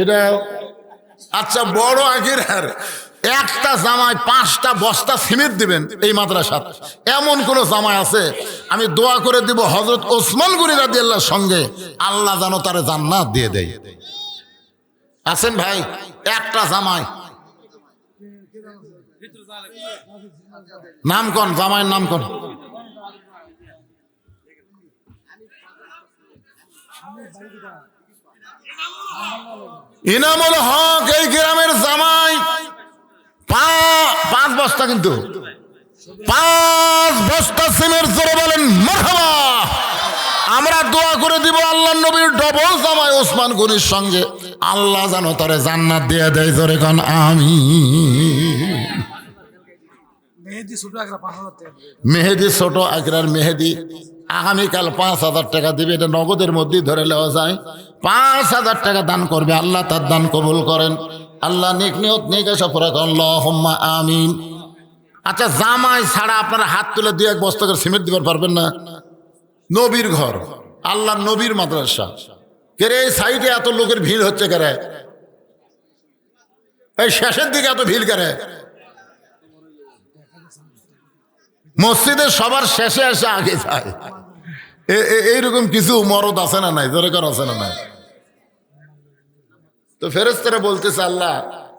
এটা? আচ্ছা, বড় আখিরার একটা জামাই 5টা বস্তা সিমেন্ট দিবেন এই মাদ্রাসা। এমন কোন জামাই আছে? আমি দোয়া করে দিব হযরত ওসমান গনি রাদিয়াল্লাহর সঙ্গে আল্লাহ যেন তারে জান্নাত দিয়ে দেয়। আছেন ভাই? একটা জামাই, নাম কোন জামাইয়ের নাম কোন? ইনামুল হক এই গ্রামের জামাই। 5 বস্তা, কিন্তু 5 বস্তা সিমেন্ট। জোরে বলেন মারহাবা। আমরা দোয়া করে দিব আল্লাহ নবীর ডবল জামাই ওসমান গনির সঙ্গে আল্লাহ যেন তারে জান্নাত দিয়ে দেয়। জোরে কোন আমিন। মেহেদি ছোট আকরার মেহেদি আগামীকাল 5,000 টাকা দিবে, এটা নগদের মধ্যেই ধরে নেওয়া যায়। 5,000 টাকা দান করবে, আল্লাহ তার দান কবুল করেন। আল্লাহ নেক নিয়ত নেক আশা পুরা করেন, আল্লাহুম্মা আমিন। আচ্ছা, জামাই ছাড়া আপনারা হাত তুলে 2-1 বস্তা করে সিমেন্ট দিবার পারবেন না? নবীর ঘর, আল্লাহ নবীর মাদ্রাসা, কেরে এই সাইডে এত লোকের ভিড় হচ্ছে কেরে? এই শেষের দিকে এত ভিড় কেরে? মসজিদের সবার শেষে এসে আগে যায়, এইরকম কিছু মরদ আছে না নাই? জোরে কর আছে না নাই? তো ফেরেশতারা বলতেছে, আল্লাহ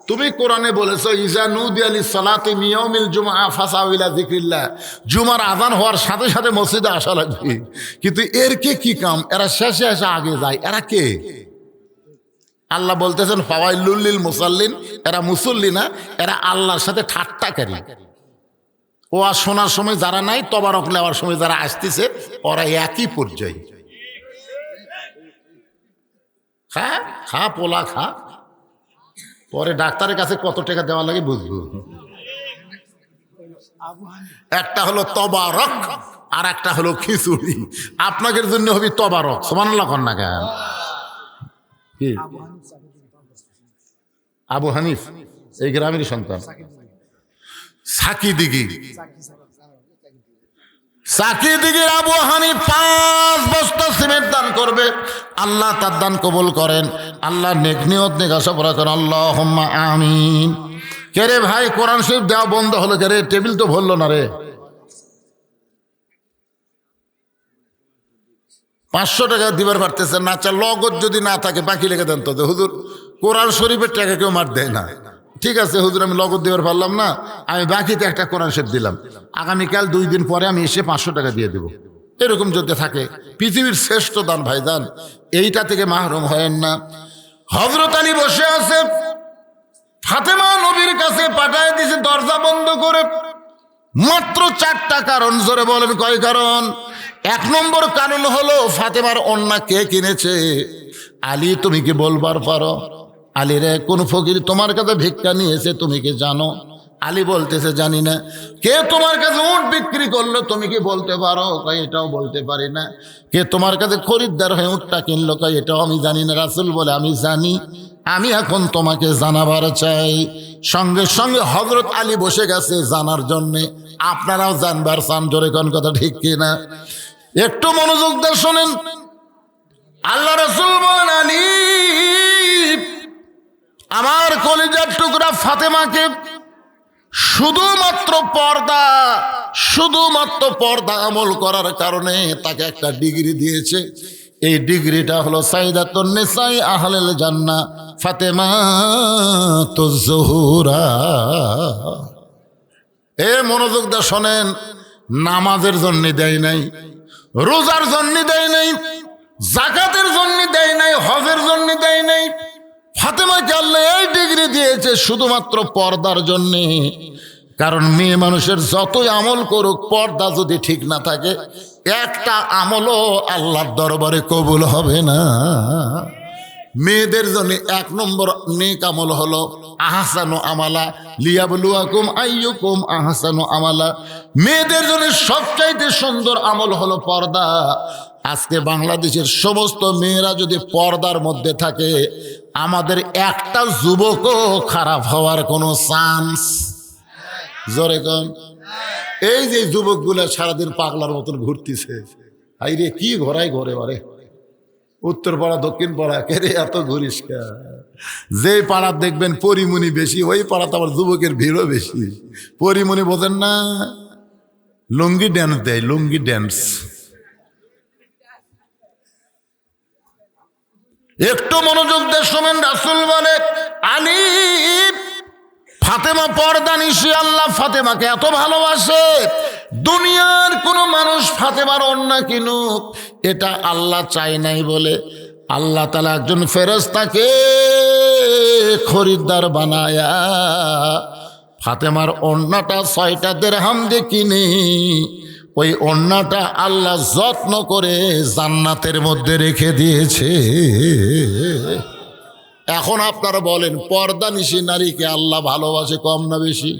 তুমি কোরআনে বলেছো ইজা নুদিয়া লিস-সালাতি মিন ইয়াউমিল জুমআ ফাসাউ ইলা যিকরিল্লাহ, জুমার আযান হওয়ার সাথে সাথে মসজিদে আসা লাগবে। কিন্তু এর কি কাম? এরা শেষে এসে আগে যায়, এরা কে? আল্লাহ বলতেছেন ফাওয়াইলুল লিল মুসাল্লিন, এরা মুসল্লি না, এরা আল্লাহর সাথে ঠাট্টাকারী। ও আর শোনার সময় যারা নাই, তবারক নেওয়ার সময় যারা আসতেছে, ওরা একই পর্যায়ে। খা খা পোলা খা, পরে ডাক্তারের কাছে কত টাকা দেওয়া লাগে বুঝবো। একটা হলো তবারক আর একটা হলো খিচুড়ি। আপনাদের জন্য হবে তবারক। সুবহানাল্লাহ কন না কেন? কি আবু হানিফ এই গ্রামের সন্তান, সাকি দিঘির আবু হানিফ 5 বস্তা সিমেন্ট দান করবে, আল্লাহ তার দান কবুল করেন। আল্লাহ নেক নিয়ত নেক আশা পুরা করেন, আল্লাহুম্মা আমিন। কে রে ভাই, কোরআন শরীফ দেওয়া বন্ধ হলো কে রে? টেবিল তো ভরলো না রে। 500 টাকা দিবার পারতেছেন না? আচ্ছা, লগত যদি না থাকে বাকি লেগে দেন তো। হুজুর কোরআন শরীফের টাকা কেউ মার দেয় না। ঠিক আছে হুজুর, আমি লগত দিবার পারলাম না, আমি বাকিতে একটা কোরআন শরীফ দিলাম, আগামীকাল 2 দিন পরে আমি এসে 500 টাকা দিয়ে দেবো। এরকম যদি থাকে, পৃথিবীর শ্রেষ্ঠ দান ভাইদান, এইটা থেকে মাহরুম হয়েন না। হযরত আলী বসে আছে, ফাতেমা নবীর কাছে পাঠায় দিয়েছে দরজা বন্ধ করে। মাত্র 4টা কারণ। জোরে বলেন কয় কারণ? 1 নম্বর কারণ হলো ফাতেমার ওন্না কে কিনেছে? আলী, তুমি কি বলবার পারো? আলী রে, কোন ফকির তোমার কাছে ভিক্ষা নিয়েছে তুমি কি জানো? আলী বলতেছে জানি না। কে তোমার কাছে উট বিক্রি করলো তুমি কি বলতে পারো? কই এটাও বলতে পারি না। কে তোমার কাছে খরিদ্দার হয়ে উটটা কিনলো? কই এটাও আমি জানি না। রাসূল বলে আমি জানি, আমি এখন তোমাকে জানাবার চাই। সঙ্গে সঙ্গে হযরত আলী বসে গেছে জানার জন্যে। আপনারাও জানবার চান, জোরে কোন কথা ঠিক কিনা? একটু মনোযোগ দিয়ে শোনেন। আল্লাহ রাসূল বলেন, আলী আমার কলিজার টুকরা ফাতেমাকে শুধুমাত্র পর্দা আমল করার কারণে তাকে একটা ডিগ্রি দিয়েছে। এই ডিগ্রিটা হলো সাইয়্যিদাতুন নিসাই আহলিল জান্নাহ ফাতেমাতুজ জোহরা। এ মনোযোগ দিয়ে শোনেন। নামাজের জন্য দেয় নাই, রোজার জন্য দেয় নাই, যাকাতের জন্য দেয় নাই, হজের জন্য দেয় নাই। ফাতেমাকে আল্লাহ এই ডিগ্রি দিয়েছে শুধুমাত্র পর্দার জন্যে। কারণ মেয়ে মানুষের যতই আমল করুক, পর্দা যদি ঠিক না থাকে, একটা আমলও আল্লাহর দরবারে কবুল হবে না। মেয়েদের জন্য 1 নম্বর নেক আমল হলো আহসানু আমালা লিয়াবলুয়াকুম আইয়ুকুম আহসানু আমালা। মেয়েদের জন্য সবচাইতে সুন্দর আমল হলো পর্দা। আজকে বাংলাদেশের সমস্ত মেয়েরা যদি পর্দার মধ্যে থাকে, আমাদের একটা যুবকও খারাপ হওয়ার কোনো চান্স, জোরে কম। এই যে যুবকগুলা সারাদিন পাগলার মতন ঘুরতেছে, আইরে কি ঘোরাই ঘরে বারে, উত্তর পাড়া দক্ষিণ পাড়া, কেরে এত ঘুরিস? যে পাড়া দেখবেন পরিমণি বেশি, ওই পাড়াতে আবার যুবকের ভিড়ও বেশি। পরিমণি বোঝেন না? লুঙ্গি ড্যান্স দেয়, লুঙ্গি ড্যান্স। একটু মনোযোগ দিয়ে শোনেন। রাসূল বলে, আলী ফাতেমা পর্দা নিশি। আল্লাহ ফাতেমাকে এত ভালোবাসে, দুনিয়ার কোনো মানুষ ফাতেমার ওন্না কিনুক এটা আল্লাহ চায় নাই বলে আল্লাহ তাআলা একজন ফেরেশতাকে খরিদ্দার বানায়া ফাতেমার ওন্নাটা 6টা দিরহাম দিয়ে কিনে ওই ওড়নাটা আল্লাহ যত্ন করে জান্নাতের মধ্যে রেখে দিয়েছে। এখন আপনারা বলেন, পর্দানিশী নারীকে আল্লাহ ভালোবাসে কম না বেশি?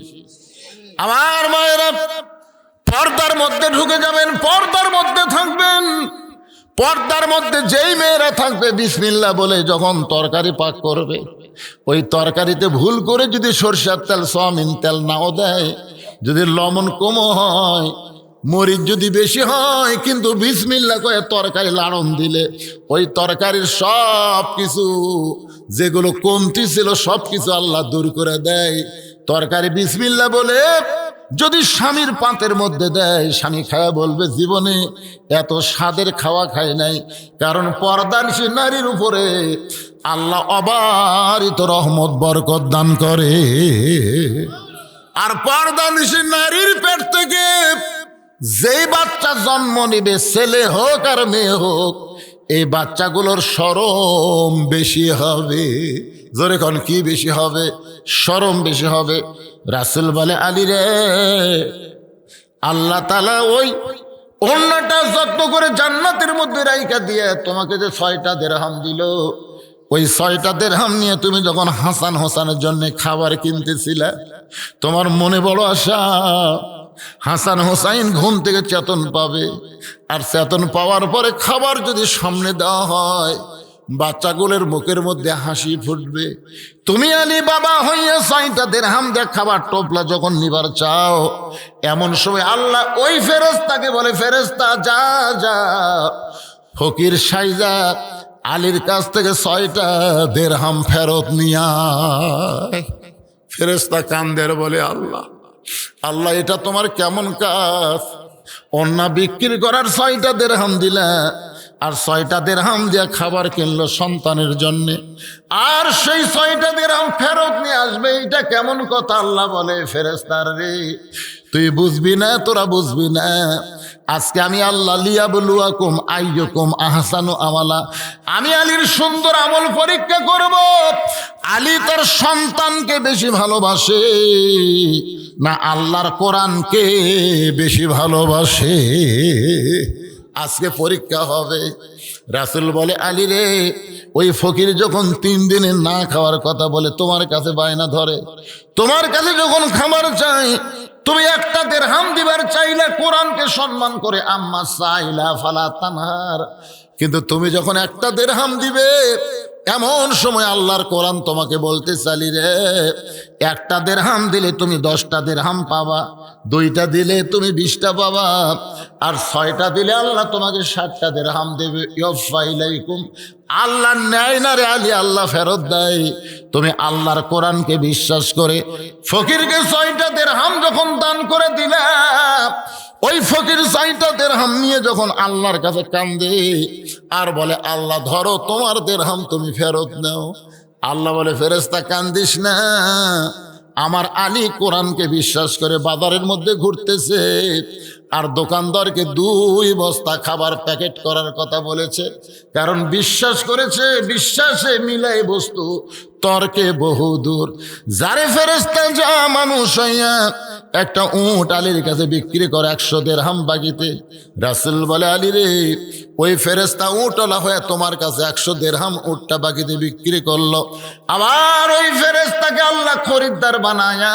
আমার মায়েরা, পর্দার মধ্যে ঢুকে যাবেন, পর্দার মধ্যে থাকবেন। পর্দার মধ্যে যেই মেয়েরা থাকবে, বিসমিল্লাহ বলে যখন তরকারি পাক করবে, ওই তরকারিতে ভুল করে যদি সরষের তেল, সয়াবিন তেল নাও দেয়, যদি লবণ কমও হয়, মরিচ যদি বেশি হয়, কিন্তু বিসমিল্লাহ করে তরকারি লাড়ন দিলে ওই তরকারির সব কিছু যেগুলো কমতি ছিল সব কিছু আল্লাহ দূর করে দেয়। তরকারি বিসমিল্লাহ বলে যদি স্বামীর পাতের মধ্যে দেয়, স্বামী খাওয়া বলবে জীবনে এত স্বাদের খাওয়া খায় নাই। কারণ পর্দানিশী নারীর উপরে আল্লাহ অবারিত রহমত বরকত দান করে। আর পর্দানিশী নারীর পেট থেকে যেই বাচ্চা জন্ম নিবে, ছেলে হোক আর মেয়ে হোক, এই বাচ্চাগুলোর শরম বেশি হবে। জোরে কোন কি বেশি হবে? শরম বেশি হবে। রাসূল বলে, আলী রে, আল্লাহ তাআলা ওই ওড়নাটা যত্ন করে জান্নাতের মধ্যে রাইখা দিয়ে তোমাকে যে 6টা দিরহাম দিল, ওই 6টা দিরহাম নিয়ে তুমি যখন হাসান হোসেনের জন্য খাবার কিনতেছিলে, তোমার মনে বড় আশা হাসান হোসাইন ঘুম থেকে চেতন পাবে, আর চেতন পাওয়ার পরে খাবার যদি সামনে দেওয়া হয়, বাচ্চাগুলোর মুখের মধ্যে হাসি ফুটবে। তুমি আলী বাবা হইয়া 6টা দিরহাম দিয়ে খাবার টোপলা যখন নিবার চাও, এমন সময় আল্লাহ ওই ফেরেশতাকে বলে, ফেরেশতা যা যা ফকির সাইজা আলীর কাছ থেকে 6টা দিরহাম ফেরত নিয়া। ফেরেশতা কান্দের বলে, আল্লাহ আল্লাহ, এটা তোমার কেমন কাজ? ওড়না বিক্রি করার 6টা দিরহাম দিলা, আর 6টা দিরহাম দিয়ে খাবার কিনলো সন্তানের জন্যে, আর সেই 6টা দিরহাম ফেরত নিয়ে আসবে, এটা কেমন কথা? আল্লাহ বলে, ফেরেশতার রে, তুই বুঝবি না, তোরা বুঝবি না। আজকে আমি আল্লাহ লিয়াবলুয়াকুম আইয়ুকুম আহসানু আমালা, আমি আলীর সুন্দর আমল পরীক্ষা করব। আলী তার সন্তানকে বেশি ভালোবাসে না আল্লাহর কোরআনকে বেশি ভালোবাসে? আজকে পরীক্ষা হবে। রাসূল বলে, আলী রে, ওই ফকির যখন 3 দিনে না খাওয়ার কথা বলে, তোমার কাছে বায়না ধরে, তোমার কাছে যখন খাবার চাই, তুমি 1টা দিরহাম দিবার চাইলে কোরআনকে সম্মান করে, আম্মা সাইলা ফালা তানহার, কিন্তু তুমি যখন 1টা দিরহাম দিবে, এমন সময় আল্লাহর কোরআন তোমাকে বলতে চালি রে, 1টা দিরহাম দিলে তুমি 10টা দিরহাম পাবা, 2টা দিলে তুমি 20টা পাবা, আর 6টা দিলে আল্লাহ তোমাকে 60টা দিরহাম দেবে। ইউফাইলাইকুম, আল্লাহ নেয় না রে আলী, আল্লাহ ফেরত দেয়। তুমি আল্লাহর কোরআনকে বিশ্বাস করে ফকিরকে 6টা দিরহাম যখন দান করে দিলা, ওই ফকির 6টা দিরহাম নিয়ে যখন আল্লাহর কাছে কান্দে আর বলে, আল্লাহ ধরো তোমার দিরহাম তুমি ফেরত নাও, আল্লাহ বলে, ফেরেশতা কান্দিস না, আমার আলী কোরআনকে বিশ্বাস করে বাজারের মধ্যে ঘুরতেছে, আর দোকানদারকে 2 বস্তা খাবার প্যাকেট করার কথা বলেছে, কারণ বিশ্বাস করেছে, বিশ্বাসে মিলাই বস্তু তর্কে বহুদূর। যারে ফেরেশতা যা মানুষ হইয়া একটা উট আলীর কাছে বিক্রি করে 100 দিরহাম বাকিতে, রাসূল বলে, আলী রে, ওই ফেরেশতা উটওয়ালা হয়ে তোমার কাছে 100 দিরহাম উটটা বাকিতে বিক্রি করলো, আবার ওই ফেরেশতাকে আল্লাহ খরিদ্দার বানায়া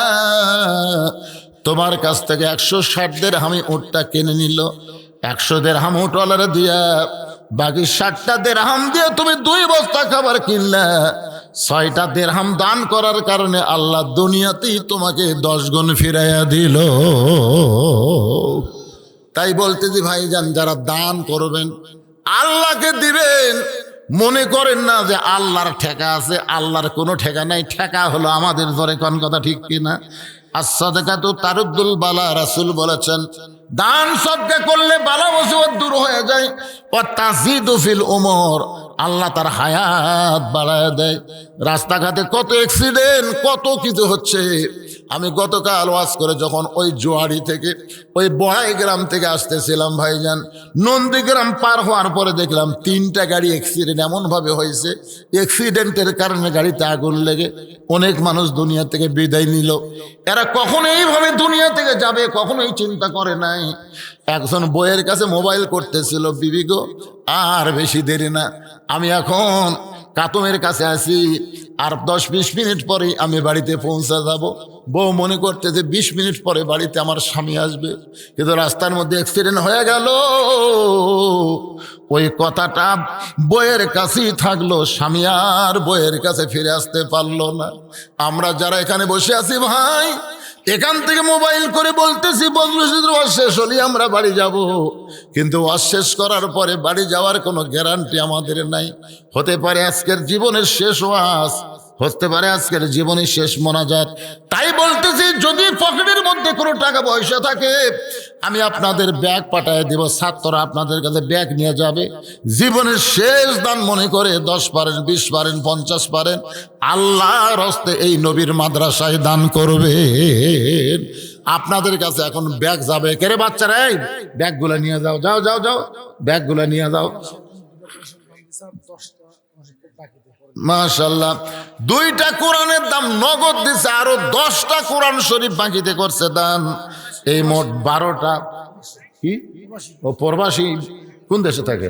তোমার কাছ থেকে 160 দিরহামে উটটা কিনে নিল। 100 দিরহাম উটওয়ালারে দিয়া বাকি 60টা দিরহাম দিয়ে তুমি 2 বস্তা খাবার কিনলা। 6টা দিরহাম দান করার কারণে আল্লাহ দুনিয়াতেই তোমাকে 10 গুণ ফিরাইয়া দিল। তাই বলতে যে ভাইজান, যারা দান করবেন আল্লাহকে দিবেন, মনে করেন না যে আল্লাহর ঠেকা আছে, আল্লাহর কোনো ঠেকা নাই, ঠেকা হলো আমাদের। ধরে কোন কথা ঠিক কিনা? as-সাদাকাতু তারুদ্দুল বালা, রাসূল বলেছেন, দান সদকা করলে বালা মুসিবত দূর হয়ে যায়। ওয়া তাজিদু ফিল উমর, আল্লাহ তার হায়াত বাড়ায় দেয়। রাস্তাঘাটে কত অ্যাক্সিডেন্ট, কত কিছু হচ্ছে, আমি গতকাল ওয়াজ করে যখন ওই জোয়ারি থেকে ওই বড়াই গ্রাম থেকে আসতেছিলাম ভাইজান, নন্দীগ্রাম পার হওয়ার পরে দেখলাম 3টা গাড়ি অ্যাক্সিডেন্ট এমনভাবে হয়েছে, অ্যাক্সিডেন্টের কারণে গাড়িতে আগুন লেগে অনেক মানুষ দুনিয়া থেকে বিদায় নিল। এরা কখনো এইভাবে দুনিয়া থেকে যাবে কখনোই চিন্তা করে নাই। একজন বইয়ের কাছে মোবাইল করতেছিল, বিবি গো আর বেশি দেরি না, আমি এখন কাতমের কাছে আছি, আর 10-20 মিনিট পরে আমি বাড়িতে পৌঁছা যাব। বউ মনে করতেছে 20 মিনিট পরে বাড়িতে আমার স্বামী আসবে, কিন্তু রাস্তার মধ্যে অ্যাক্সিডেন্ট হয়ে গেল। ওই কথাটা বইয়ের কাছেই থাকলো, স্বামী আর বইয়ের কাছে ফিরে আসতে পারলো না। আমরা যারা এখানে বসে আছি ভাই, এখান থেকে মোবাইল করে বলতেছি বদরুশির ওয়াজ শেষ হলে আমরা বাড়ি যাব, কিন্তু ওয়াজ শেষ করার পরে বাড়ি যাওয়ার কোনো গ্যারান্টি আমাদের নাই। হতে পারে আজকের জীবনের শেষ ওয়াজ, হতে পারে আজকের জীবনের শেষ মোনাজাত। তাই বলতেছি যদি পকেটের মধ্যে কোনো টাকা পয়সা থাকে আমি আপনাদের ব্যাগ পাঠায় দিব, ছাত্ররা আপনাদের কাছে ব্যাগ নিয়ে যাবে। জীবনের শেষ দান মনে করে 10 পারেন, 20 পারেন, 50 পারেন, আল্লাহর হস্তে এই নবীর মাদ্রাসায় দান করবে। আপনাদের কাছে এখন ব্যাগ যাবে। কেরে বাচ্চারা, এই ব্যাগগুলো নিয়ে যাও, যাও যাও যাও, ব্যাগগুলো নিয়ে যাও। মাশাআল্লাহ, 2টা কোরআনের দাম নগদ দিছে, আরো 10টা কোরআন শরীফ বাকিতে করছে দান। এই মোট 12টা। কি ও প্রবাসী কোন দেশে থাকে?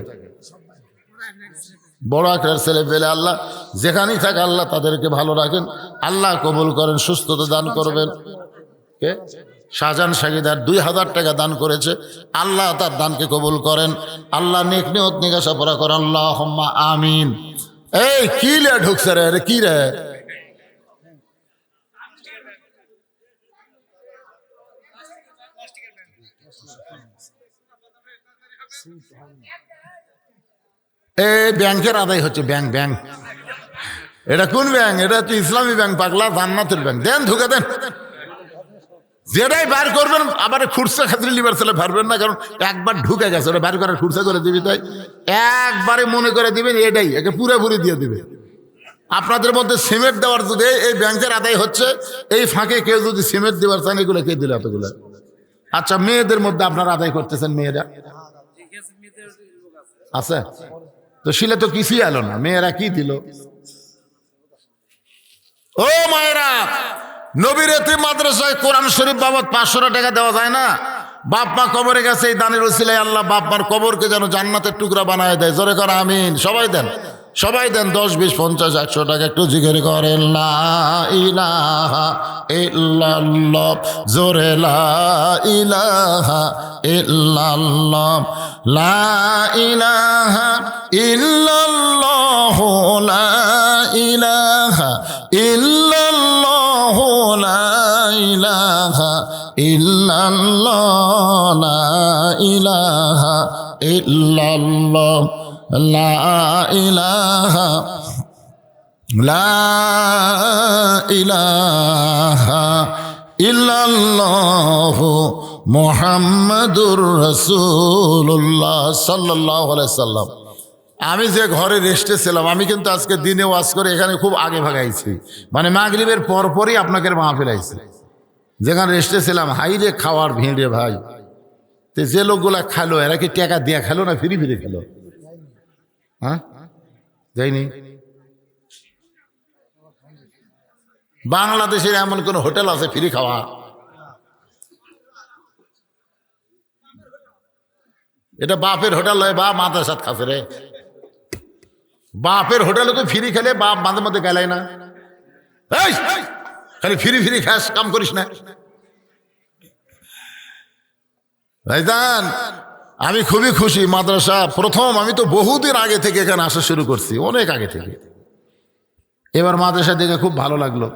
বড় আকার ছেলে পেলে আল্লাহ যেখানেই থাকে আল্লাহ তাদেরকে ভালো রাখেন, আল্লাহ কবুল করেন, সুস্থতা দান করবেন। কে? শাহজাহান শাহিদার 2000 টাকা দান করেছে, আল্লাহ তার দানকে কবুল করেন, আল্লাহ নেক নিয়ত নিগাসা পড়া করেন, আল্লাহুম্মা আমিন। এই কি লে ঢুকছে রে, কি রে? এই ব্যাংকের আদায় হচ্ছে, ব্যাংক ব্যাংক। এটা কোন ব্যাংক? এটা হচ্ছে ইসলামী ব্যাংক পাগলা, জান্নাতের ব্যাংক। দেন ঢুকে দেন, যেটাই বার করবেন আবার খুরসা খাতির লিবার ছেলে পারবেন না, কারণ একবার ঢুকে গেছে, ওটা বার করে খুরসা করে দিবি। তাই একবারে মনে করে দিবেন, এটাই একে পুরোপুরি দিয়ে দিবে। আপনাদের মধ্যে সিমেন্ট দেওয়ার যদি এই ব্যাংকের আদায় হচ্ছে, এই ফাঁকে কেউ যদি সিমেন্ট দেওয়ার চান, এগুলো কে দিল এতগুলো? আচ্ছা, মেয়েদের মধ্যে আপনারা আদায় করতেছেন, মেয়েরা আছে তো, শিলে তো কিছুই এলো না, মেয়েরা কি দিল? ও মায়েরা, নবীর এতিম মাদ্রাসায় কোরআন শরীফ বাবদ 500 টাকা দেওয়া যায় না? বাপ মা কবরে গেছে, এই দানের উসিলায় আল্লাহ বাপ মার কবরকে যেন জান্নাতের টুকরা বানায় দেয়। জোরে করে আমিন। সবাই দেন, সবাই দেন। 10, 20, 50, 100 টাকা একটু জিকির করেন, লা ইলাহা ইল্লাল্লাহ। জোরে লা ইলাহা ইল্লাল্লাহ, লা ইলাহা ইল্লাল্লাহ, লা ইলাহা ইল্লাল্লাহ, লা ইলাহা ইল্লাল্লাহ, লা ইলাহা ইল্লাল্লাহ, লা ইলাহা, লা ইলাহা ইল্লাল্লাহ মুহাম্মাদুর রাসূলুল্লাহ সাল্লাল্লাহু আলাইহি সাল্লাম। আমি যে ঘরে রেস্টে ছিলাম, আমি কিন্তু আজকে দিনে ওয়াজ করে এখানে খুব আগে ভাগাইছি, মানে মাগরিবের পরপরই আপনাকে মাহফিল আইছে। যেখানে রেস্টে ছিলাম, হাইরে খাওয়ার ভিড়ে ভাই। তো যে লোকগুলা খালো, এরা কি টাকা দিয়ে খেলো না ফিরি ফিরে খেলো? হ্যাঁ, যাইনি। বাংলাদেশের এমন কোন হোটেল আছে ফ্রি খাওয়া? এটা বাপের হোটেল হয়, বাপ মাথার সাথে খাচ্ছে রে। বাপের হোটেলে তো ফ্রি খেলে বাপ মাঝে মধ্যে গেলাই না, খালি ফ্রি ফ্রি খাস, কাম করিস না ভাইজান। আমি খুবই খুশি, মাদ্রাসা প্রথম, আমি তো বহুদিন আগে থেকে এখানে আসা শুরু করছি, অনেক আগে থেকে। এবার মাদ্রাসা দেখে খুব ভালো লাগলো।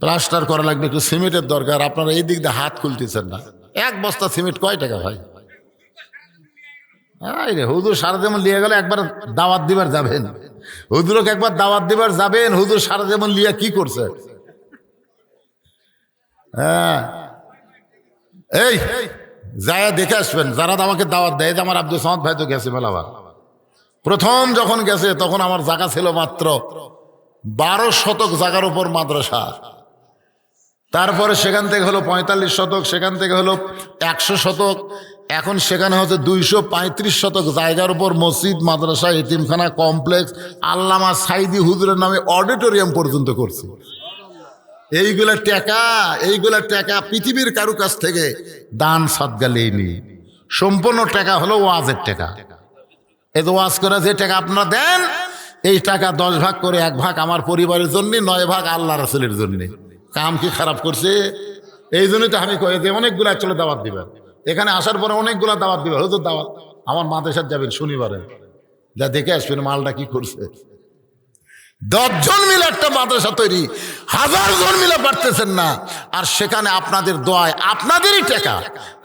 প্লাস্টার করা লাগবে, একটু সিমেন্টের দরকার। আপনারা এই দিক দিয়ে হাত খুলতেছেন না। 1 বস্তা সিমেন্ট কয় টাকা ভাই? রে হুজুর সারা যেমন লিয়ে গেলে একবার দাওয়াত দিবার যাবেন, হুজুরকে একবার দাওয়াত দিবার যাবেন, হুজুর সারা যেমন লিয়া কি করছে। হ্যাঁ, এই যায় দেখে আসবেন। যারা আমাকে দাওয়াত দেয়, যে আমার আব্দুল সামাদ ভাই তো গেছে মেলাবার, প্রথম যখন গেছে তখন আমার জায়গা ছিল মাত্র 12 শতক জায়গার উপর মাদ্রাসা। তারপরে সেখান থেকে হলো 45 শতক, সেখান থেকে হলো 100 শতক, এখন সেখানে হচ্ছে 235 শতক জায়গার উপর মসজিদ, মাদ্রাসা, এতিমখানা, কমপ্লেক্স, আল্লামা সাইদি হুজুরের নামে অডিটোরিয়াম পর্যন্ত করছে। এইগুলা টাকা পৃথিবীর কারো কাছ থেকে দান সদকা লেইনি, সম্পূর্ণ টাকা হলো ওয়াজের টাকা। এই তো ওয়াজ করে যে টাকা আপনারা দেন, এই টাকা 10 ভাগ করে 1 ভাগ আমার পরিবারের জন্য, 9 ভাগ আল্লাহ রাসূলের জন্য। কাম কি খারাপ করছে? এই জন্যই তো আমি কই যে অনেকগুলো চলে দাওয়াত দিবেন, এখানে আসার পরে অনেকগুলো দাওয়াত দিবেন। হুজুর দাওয়াত আমার মাদ্রাসায় যাবেন শনিবারে, যা দেখে আসবেন মালটা কি করছে। 10 জন মিলে একটা মাদ্রাসা তৈরি, 1000 জন মিলে পারতেছেন না। আর সেখানে আপনাদের দোয়ায়, আপনাদেরই টাকা।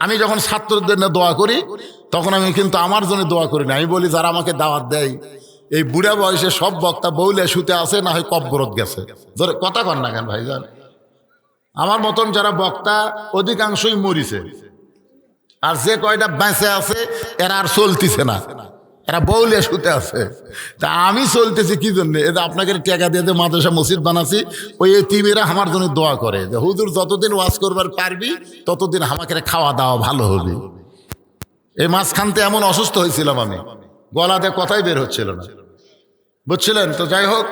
আমি যখন ছাত্রদের নিয়ে দোয়া করি তখন আমি কিন্তু আমার জন্য দোয়া করি না, আমি বলি যারা আমাকে দাওয়াত দেয় এই বুড়া বয়সে সব বক্তা বউলে শুতে আছে, না হয় কব্বরত গেছে। কথা কন না কেন ভাইজান? আমার মতন যারা বক্তা অধিকাংশই মরিছে, আর যে কয়টা বেঁচে আছে এরা আর চলতেছে না, এরা বউলে শুতে আছে। তা আমি চলতেছি কি জন্য? এটা আপনাকে টাকা দিয়ে মাদ্রাসা মসজিদ বানাচ্ছি, ওই এতিমেরা আমার জন্য দোয়া করে যে হুজুর যতদিন ওয়াজ করবার পারবি ততদিন আমাকে খাওয়া দাওয়া ভালো হবে। এই মাঝখানতে এমন অসুস্থ হয়েছিলাম আমি, গলাতে কথাই বের হচ্ছিল না, বুঝছিলেন তো? যাই হোক,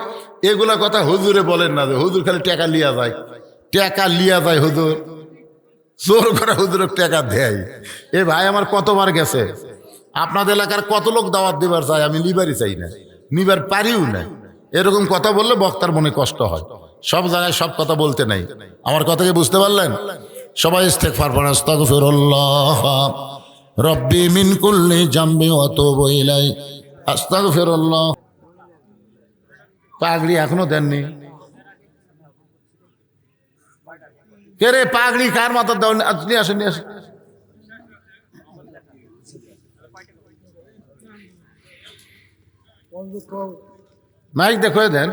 এগুলা কথা হুজুরে বলেন না যে হুজুর খালি টাকা লিয়া যায়, টাকা লিয়া যায় হুজুর, জোর করে হুজুরের টাকা দেয়। এ ভাই আমার কতবার গেছে, আপনাদের এলাকার কত লোক দাওয়াত দিবার চাই, আমি নিবারই চাই না, নিবার পারিও না। এরকম কথা বললে বক্তার মনে কষ্ট হয়। সব জায়গায় সব কথা বলতে নাই। আমার কথাকে বুঝতে পারলেন? সবাই ইস্তেগফার পড়েন, আস্তাগফিরুল্লাহ রব্বি মিন কুল্লি জামবি ওয়া আতুবু ইলাইহি, আস্তাগফিরুল্লাহ। পাগড়ি এখনো দেননি? কে রে পাগড়ি কার মাথার দাও? নিয়ে আসেন, নিয়ে আসেন। মাইক দেখো দেন,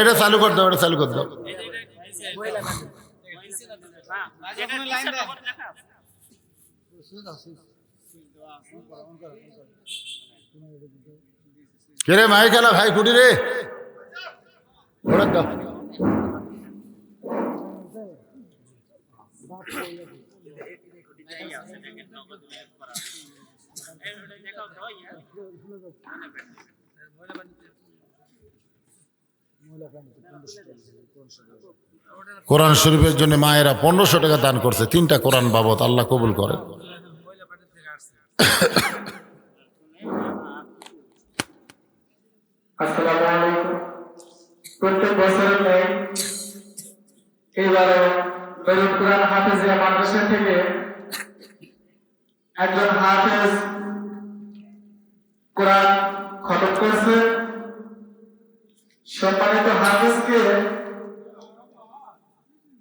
এটা চালু করে দাও, এটা চালু করে দাও। কে রে মাইক এলা ভাই কুটি রে, ওরা দাও। কোরআন শরীফের জন্য মায়েরা 1500 টাকা দান করছে, 3টা কোরআন বাবদ। আল্লাহ কবুল করে। আসসালামু আলাইকুম। প্রত্যেক বছরের ন্যায় এবারও দরুদ কুরআন হাফেজিয়া মাদ্রাসা থেকে একজন হাফেজ কোরআন খতম করছে। সম্মানিত হাফেজকে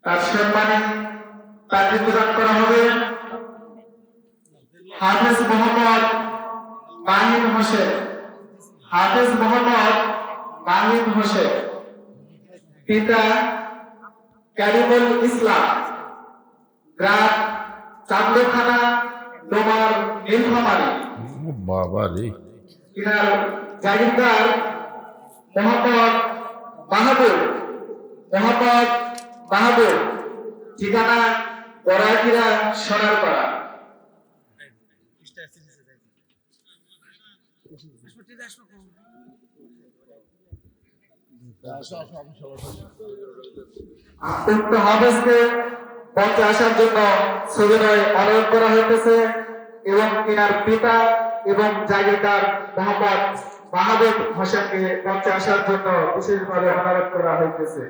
তার সম্মানে তাকে প্রদান করা হবে। হাফেজ মোহাম্মদ মাহিন হোসেন, হাফেজ মোহাম্মদ মাহিন হোসেন, পিতা কারিমুল ইসলাম, গ্রাম চান্দু থানা, ডোমার নীলফামারী। বাবা রে। ইনার জাগিরদার মোহাম্মদ মাহবুব, ঠিকানা বড়াইকিরা সোনারপাড়া। উক্ত হাফেজকে মঞ্চে আসার জন্য সবিনয় অনুরোধ করা হইতেছে এবং তিনার পিতা এবং জাগিরদার মোহাম্মদ মাহবুব হোসেনকে মঞ্চে আসার জন্য বিশেষভাবে অনুরোধ করা হইতেছে।